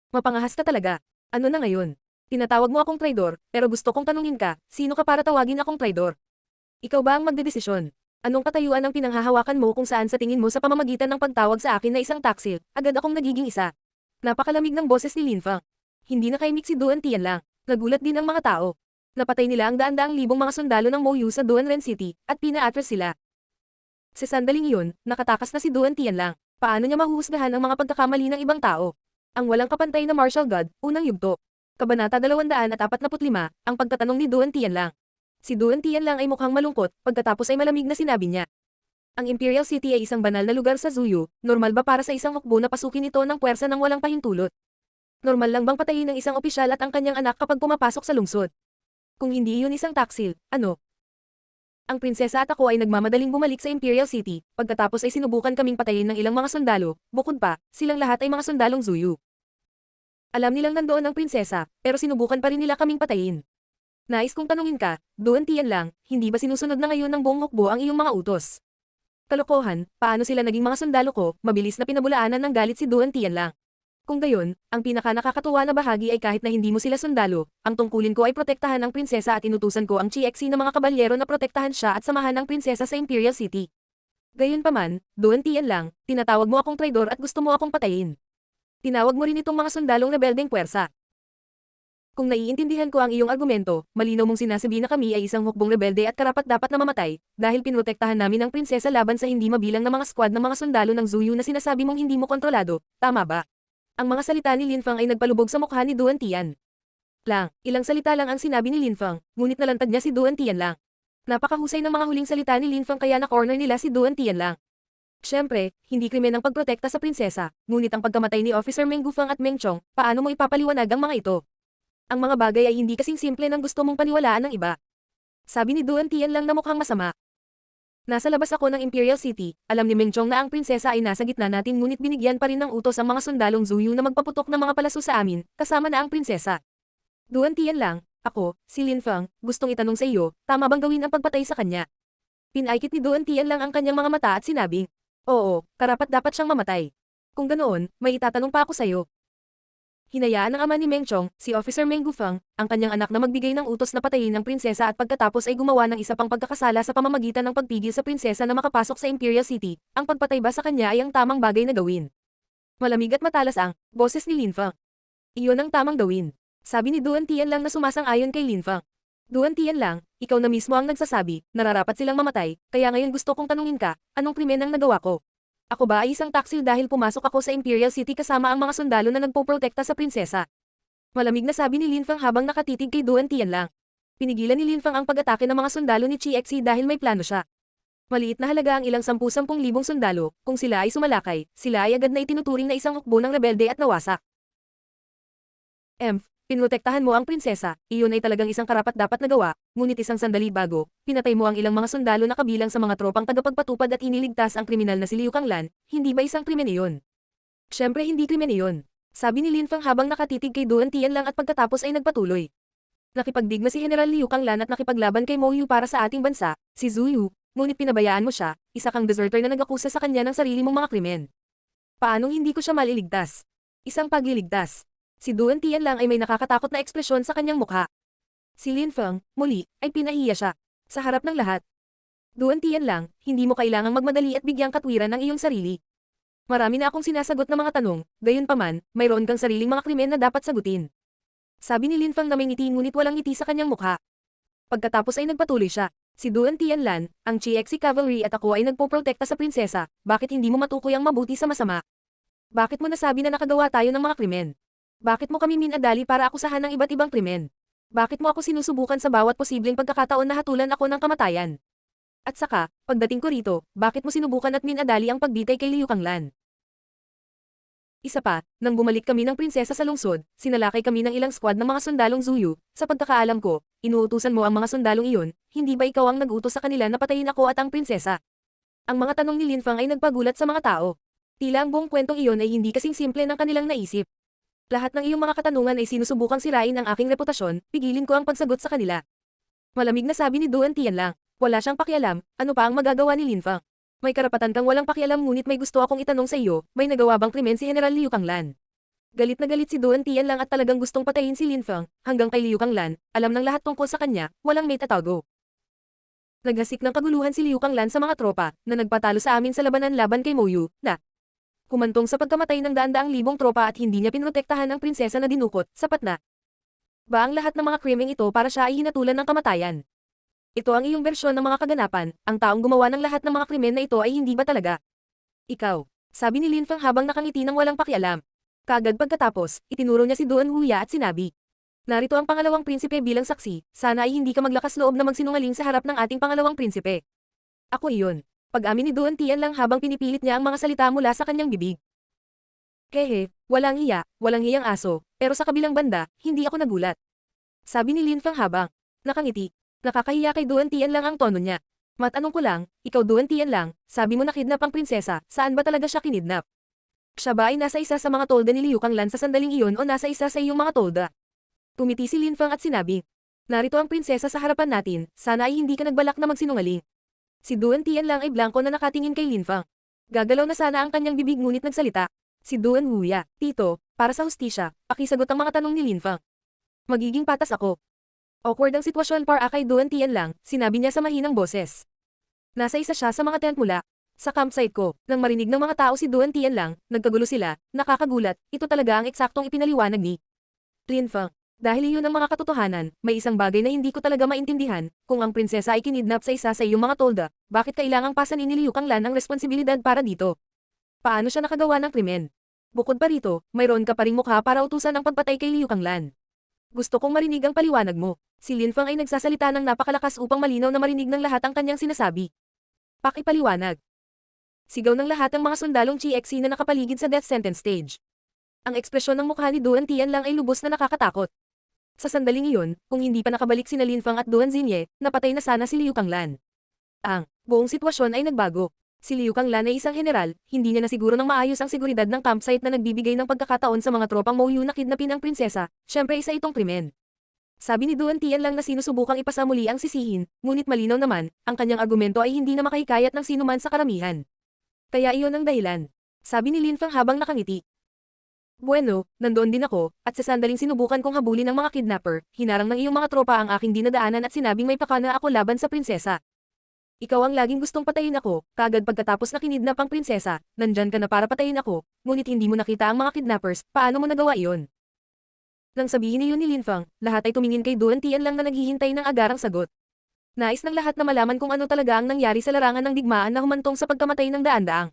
Mapangahas ka talaga. Ano na ngayon? Tinatawag mo akong traidor, pero gusto kong tanungin ka, sino ka para tawagin akong traidor? Ikaw ba ang magdedesisyon? Anong katayuan ang pinanghahawakan mo kung saan sa tingin mo sa pamamagitan ng pagtawag sa akin na isang taksil, agad akong nagiging isa? Napakalamig ng boses ni Linfang. Hindi nakaimik si Duan Tian lang. Nagulat din ang mga tao. Napatay nila ang daan-daang libong mga sundalo ng Mouyu sa Duanren City, at pina-atras sila. Sa sandaling iyon, nakatakas na si Duan Tian lang. Paano niya mahuhusgahan ang mga pagkakamali ng ibang tao? Ang walang kapantay na martial god, unang yugto. Kabanata 245, ang pagtatanong ni Duan Tian lang. Si Duan Tian lang ay mukhang malungkot, pagkatapos ay malamig na sinabi niya. Ang Imperial City ay isang banal na lugar sa Zuyu, normal ba para sa isang hukbo na pasukin ito ng puwersa ng walang pahintulot? Normal lang bang patayin ng isang opisyal at ang kanyang anak kapag pumapasok sa lungsod? Kung hindi iyon isang taksil, ano? Ang prinsesa at ako ay nagmamadaling bumalik sa Imperial City, pagkatapos ay sinubukan kaming patayin ng ilang mga sundalo, bukod pa, silang lahat ay mga sundalong Zuyu. Alam nilang nandoon ang prinsesa, pero sinubukan pa rin nila kaming patayin. Nais kong tanungin ka, Duan Tian lang, hindi ba sinusunod na ngayon ng buong hukbo ang iyong mga utos? Kalokohan, paano sila naging mga sundalo ko, mabilis na pinabulaanan ng galit si Duan Tian lang. Kung gayon, ang pinaka nakakatuwa na bahagi ay kahit na hindi mo sila sundalo, ang tungkulin ko ay protektahan ang prinsesa at inutusan ko ang Chiexi na mga kabalyero na protektahan siya at samahan ang prinsesa sa Imperial City. Gayunpaman, Duan Tian lang, tinatawag mo akong traidor at gusto mo akong patayin. Tinawag mo rin itong mga sundalong rebeldeng puwersa. Kung naiintindihan ko ang iyong argumento, malinaw mong sinasabi na kami ay isang hukbong rebelde at karapat-dapat na mamatay, dahil pinrotektahan namin ang prinsesa laban sa hindi mabilang na mga squad ng mga sundalo ng Zuyu na sinasabi mong hindi mo kontrolado, tama ba? Ang mga salita ni Linfang ay nagpalubog sa mukha ni Duan Tian. Ilang salita lang ang sinabi ni Linfang, ngunit nalantad niya si Duan Tian lang. Napakahusay ng mga huling salita ni Linfang kaya na-corner nila si Duan Tian lang. Siyempre, hindi krimen ang pagprotekta sa prinsesa, ngunit ang pagkamatay ni Officer Meng Gufang at Meng Chong, paano mo ipapaliwanag ang mga ito? Ang mga bagay ay hindi kasing simple ng gusto mong paniwalaan ng iba. Sabi ni Duan Tian lang na mukhang masama. Nasa labas ako ng Imperial City, alam ni Meng Chong na ang prinsesa ay nasa gitna natin ngunit binigyan pa rin ng utos ang mga sundalong Zuyu na magpaputok ng mga palaso sa amin, kasama na ang prinsesa. Duan Tian lang, ako, si Linfang, gustong itanong sa iyo, tama bang gawin ang pagpatay sa kanya? Pinaikit ni Duan Tian lang ang kanyang mga mata at sinabing, oo, karapat-dapat siyang mamatay. Kung ganoon, may itatanong pa ako sa iyo. Hinayaan ng ama ni Meng Chong, si Officer Meng Gufang, ang kanyang anak na magbigay ng utos na patayin ng prinsesa at pagkatapos ay gumawa ng isa pang pagkakasala sa pamamagitan ng pagpigil sa prinsesa na makapasok sa Imperial City. Ang pagpatay ba sa kanya ay ang tamang bagay na gawin? Malamig at matalas ang boses ni Linfang. Iyon ang tamang gawin. Sabi ni Duan Tian lang na sumasang-ayon kay Linfang. Duan Tian lang, ikaw na mismo ang nagsasabi, nararapat silang mamatay, kaya ngayon gusto kong tanungin ka, anong krimen ang nagawa ko? Ako ba ay isang taksil dahil pumasok ako sa Imperial City kasama ang mga sundalo na nagpoprotekta sa prinsesa? Malamig na sabi ni Linfang habang nakatitig kay Duan Tian lang. Pinigilan ni Linfang ang pag-atake ng mga sundalo ni Chiexi dahil may plano siya. Maliit na halaga ang ilang 10,000 libong sundalo, kung sila ay sumalakay, sila ay agad na itinuturing na isang hukbo ng rebelde at nawasak. Pinrotektahan mo ang prinsesa, iyon ay talagang isang karapat-dapat na gawa, ngunit isang sandali bago, pinatay mo ang ilang mga sundalo na kabilang sa mga tropang tagapagpatupad at iniligtas ang kriminal na si Liu Kanglan, hindi ba isang krimen iyon? Siyempre hindi krimen iyon. Sabi ni Linfang habang nakatitig kay Duan Tian lang at pagkatapos ay nagpatuloy. Nakipagdigma si General Liu Kanglan at nakipaglaban kay Mouyu para sa ating bansa, si Zuyu, ngunit pinabayaan mo siya, isa kang deserter na nag-akusa sa kanya ng sarili mong mga krimen. Paanong hindi ko siya maliligtas? Isang pagliligtas. Si Duan Tian lang ay may nakakatakot na ekspresyon sa kanyang mukha. Si Linfang, muli, ay pinahiya siya. Sa harap ng lahat. Duan Tian lang, hindi mo kailangang magmadali at bigyang katwiran ang iyong sarili. Marami na akong sinasagot na mga tanong, gayunpaman, mayroon kang sariling mga krimen na dapat sagutin. Sabi ni Linfang na may ngiti ngunit walang ngiti sa kanyang mukha. Pagkatapos ay nagpatuloy siya. Si Duan Tian Lan, ang Chiexi Cavalry at ako ay nagpoprotekta sa prinsesa, bakit hindi mo matukoy ang mabuti sa masama? Bakit mo nasabi na nakagawa tayo ng mga krimen? Bakit mo kami minadali para akusahan ng iba't ibang krimen? Bakit mo ako sinusubukan sa bawat posibleng pagkakataon na hatulan ako ng kamatayan? At saka, pagdating ko rito, bakit mo sinubukan at minadali ang pagbitay kay Liu Kanglan? Isa pa, nang bumalik kami ng prinsesa sa lungsod, sinalakay kami ng ilang squad ng mga sundalong Zuyu, sa pagkakaalam ko, inuutusan mo ang mga sundalong iyon, hindi ba ikaw ang nag-utos sa kanila na patayin ako at ang prinsesa? Ang mga tanong ni Linfang ay nagpagulat sa mga tao. Tila ang buong kwentong iyon ay hindi kasing simple ng kanilang naisip. Lahat ng iyong mga katanungan ay sinusubukang sirain ang aking reputasyon, pigilin ko ang pagsagot sa kanila. Malamig na sabi ni Duan Tian lang. Wala siyang pakialam, ano pa ang magagawa ni Lin Fang? May karapatan kang walang pakialam ngunit may gusto akong itanong sa iyo, may nagawa bang krimen si General Liu Kanglan? Galit na galit si Duan Tianlang at talagang gustong patayin si Lin Fang, hanggang kay Liu Kanglan, alam ng lahat tungkol sa kanya, walang may tatago. Naghasik ng kaguluhan si Liu Kanglan sa mga tropa, na nagpatalo sa amin sa labanan laban kay Mo Yu, na kumantong sa pagkamatay ng daan-daang libong tropa at hindi niya pinrotektahan ang prinsesa na dinukot, sapat na. Ba ang lahat ng mga krimeng ito para siya ay hinatulan ng kamatayan? Ito ang iyong bersyon ng mga kaganapan, ang taong gumawa ng lahat ng mga krimen na ito ay hindi ba talaga? Ikaw, sabi ni Lin Fang habang nakangiti ng walang pakialam. Kaagad pagkatapos, itinuro niya si Duan Huya at sinabi, narito ang pangalawang prinsipe bilang saksi, sana ay hindi ka maglakas loob na magsinungaling sa harap ng ating pangalawang prinsipe. Ako iyon. Pag-amin ni Duan Tianlang habang pinipilit niya ang mga salita mula sa kanyang bibig. Kehe, walang hiya, walang hiyang aso, pero sa kabilang banda, hindi ako nagulat. Sabi ni Lin Fang habang nakangiti. Nakakahiya kay Duan Tianlang ang tono niya. Matanong ko lang, ikaw Duan Tianlang, sabi mo nakidnap ang prinsesa, saan ba talaga siya kinidnap? Siya ba ay nasa isa sa mga tolda ni Liu Kanglan sa sandaling iyon o nasa isa sa iyong mga tolda? Tumiti si Lin Fang at sinabi, narito ang prinsesa sa harapan natin, sana ay hindi ka nagbalak na magsinungaling. Si Duan Tianlang ay blanko na nakatingin kay Lin Fang. Gagalaw na sana ang kanyang bibig ngunit nagsalita. Si Duan Huya, Tito, para sa hustisya, pakisagot ang mga tanong ni Lin Fang. Magiging patas ako. Awkward ang sitwasyon para kay Duan Tianlang, sinabi niya sa mahinang boses. Nasa isa siya sa mga tent mula sa campsite ko. Nang marinig ng mga tao si Duan Tianlang, nagkagulo sila, nakakagulat, ito talaga ang eksaktong ipinaliwanag ni Lin Fang. Dahil iyon ang mga katotohanan, may isang bagay na hindi ko talaga maintindihan, kung ang prinsesa ay kinidnap sa isa sa iyong mga tolda, bakit kailangang pasanin ni Liu Kanglan ang responsibilidad para dito? Paano siya nakagawa ng krimen? Bukod pa rito, mayroon ka pa ring mukha para utusan ang pagpatay kay Liu Kanglan. Gusto kong marinig ang paliwanag mo. Si Lin Fang ay nagsasalita ng napakalakas upang malinaw na marinig ng lahat ang kanyang sinasabi. Pakipaliwanag. Sigaw ng lahat ang mga sundalong GXC na nakapaligid sa death sentence stage. Ang ekspresyon ng mukha ni Duan Tianlang ay lubos na nakakatakot. Sa sandaling iyon, kung hindi pa nakabalik sina Lin Fang at Duan Xinye, napatay na sana si Liu Kanglan. Ang buong sitwasyon ay nagbago. Si Liu Kanglan ay isang general, hindi niya nasiguro ng maayos ang seguridad ng campsite na nagbibigay ng pagkakataon sa mga tropang Mo Yu na kidnapin ang prinsesa, syempre isa itong krimen. Sabi ni Duan Tianlang na sinusubukang ipasa muli ang sisihin, ngunit malinaw naman, ang kanyang argumento ay hindi na makahikayat ng sinuman sa karamihan. Kaya iyon ang dahilan. Sabi ni Lin Fang habang nakangiti. Bueno, nandoon din ako, at sa sandaling sinubukan kong habulin ng mga kidnapper, hinarang ng iyong mga tropa ang aking dinadaanan at sinabing may pakana ako laban sa prinsesa. Ikaw ang laging gustong patayin ako, kagad pagkatapos na kinidnap ang prinsesa, nandyan ka na para patayin ako, ngunit hindi mo nakita ang mga kidnappers, paano mo nagawa iyon? Nang sabihin niyon ni Lin Fang, lahat ay tumingin kay Duan Tianlang na naghihintay ng agarang sagot. Nais ng lahat na malaman kung ano talaga ang nangyari sa larangan ng digmaan na humantong sa pagkamatay ng daan-daang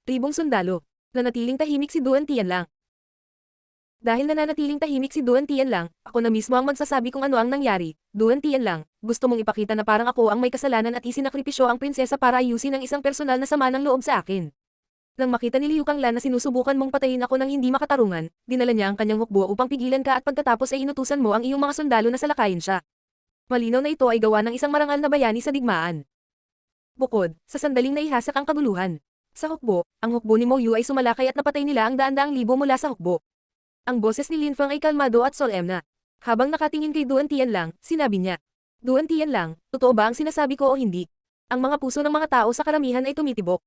tribong sundalo. Nanatiling tahimik si Duan Tianlang. Dahil nananatiling tahimik si Duan Tianlang, ako na mismo ang magsasabi kung ano ang nangyari. Duan Tianlang, gusto mong ipakita na parang ako ang may kasalanan at isinakripisyo ang prinsesa para ayusin ang isang personal na sama ng loob sa akin. Nang makita ni Liu Kanglan na sinusubukan mong patayin ako ng hindi makatarungan, dinala niya ang kanyang hukbo upang pigilan ka at pagkatapos ay inutusan mo ang iyong mga sundalo na salakayin siya. Malinaw na ito ay gawa ng isang marangal na bayani sa digmaan. Bukod, sa sandaling naihasak ang kaguluhan. Sa hukbo, ang hukbo ni Mo Yu ay sumalakay at napatay nila ang daan-daang libo mula sa hukbo. Ang boses ni Lin Fang ay kalmado at solemna. Habang nakatingin kay Duan Tianlang, sinabi niya, Duan Tianlang, totoo ba ang sinasabi ko o hindi? Ang mga puso ng mga tao sa karamihan ay tumitibok.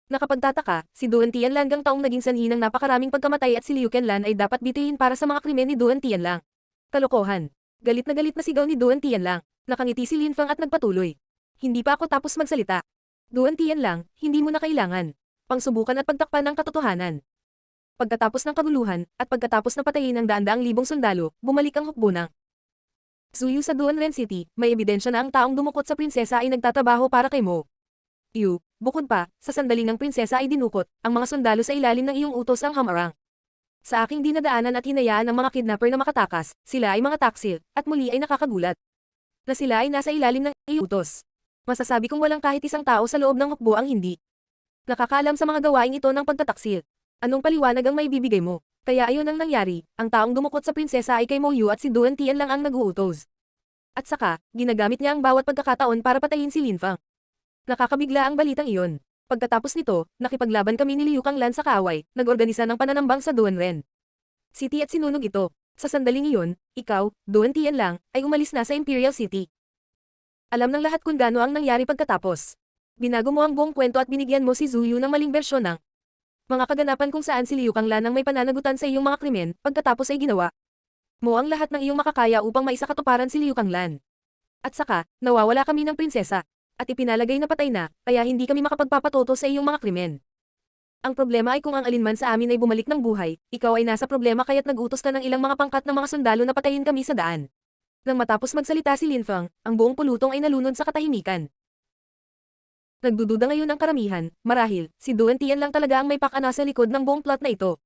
Nakapagtataka, si Duan Tianlang ang taong naging sanhi ng napakaraming pagkamatay at si Liu Kanglan ay dapat bitihin para sa mga krimen ni Duan Tianlang. Kalokohan. Galit na sigaw ni Duan Tianlang. Nakangiti si Lin Fang at nagpatuloy. Hindi pa ako tapos magsalita. Duan Tianlang, hindi mo na kailangan pangsubukan at pagtakpan ng katotohanan. Pagkatapos ng kaguluhan, at pagkatapos na patayin ang daan-daang libong sundalo, bumalik ang hukbo ng Zuyu sa Duanren City, may ebidensya na ang taong dumukot sa prinsesa ay nagtatrabaho para kay Mo Yu. Bukod pa, sa sandaling ng prinsesa ay dinukot, ang mga sundalo sa ilalim ng iyong utos ang hamarang. Sa aking dinadaanan at hinayaan ng mga kidnapper na makatakas, sila ay mga taksil, at muli ay nakakagulat. Na sila ay nasa ilalim ng iyong utos. Masasabi kong walang kahit isang tao sa loob ng hukbo ang hindi nakakaalam sa mga gawaing ito ng pagtataksil. Anong paliwanag ang maibibigay mo? Kaya ayon ang nangyari, ang taong dumukot sa prinsesa ay kay Mo Yu at si Duan Tianlang ang nag-uutos. At saka, ginagamit niya ang bawat pagkakataon para patayin si Lin Fang. Nakakabigla ang balitang iyon. Pagkatapos nito, nakipaglaban kami ni Liu Kanglan sa kaaway, nag-organisa ng pananambang sa Duanren City at sinunog ito. Sa sandaling iyon, ikaw, Duan Tianlang, ay umalis na sa Imperial City. Alam ng lahat kung gaano ang nangyari pagkatapos. Binago mo ang buong kwento at binigyan mo si Zuyu ng maling bersyon ng mga kaganapan kung saan si Liu Kanglan ang may pananagutan sa iyong mga krimen, pagkatapos ay ginawa mo ang lahat ng iyong makakaya upang maisakatuparan si Liu Kanglan. At saka, nawawala kami ng prinsesa. At ipinalagay na patay na, kaya hindi kami makapagpapatoto sa iyong mga krimen. Ang problema ay kung ang alinman sa amin ay bumalik ng buhay, ikaw ay nasa problema kaya't nag-utos ka ng ilang mga pangkat ng mga sundalo na patayin kami sa daan. Nang matapos magsalita si Lin Feng, ang buong pulutong ay nalunod sa katahimikan. Nagdududa ngayon ang karamihan, marahil, si Duan Tian lang talaga ang may pakana sa likod ng buong plot na ito.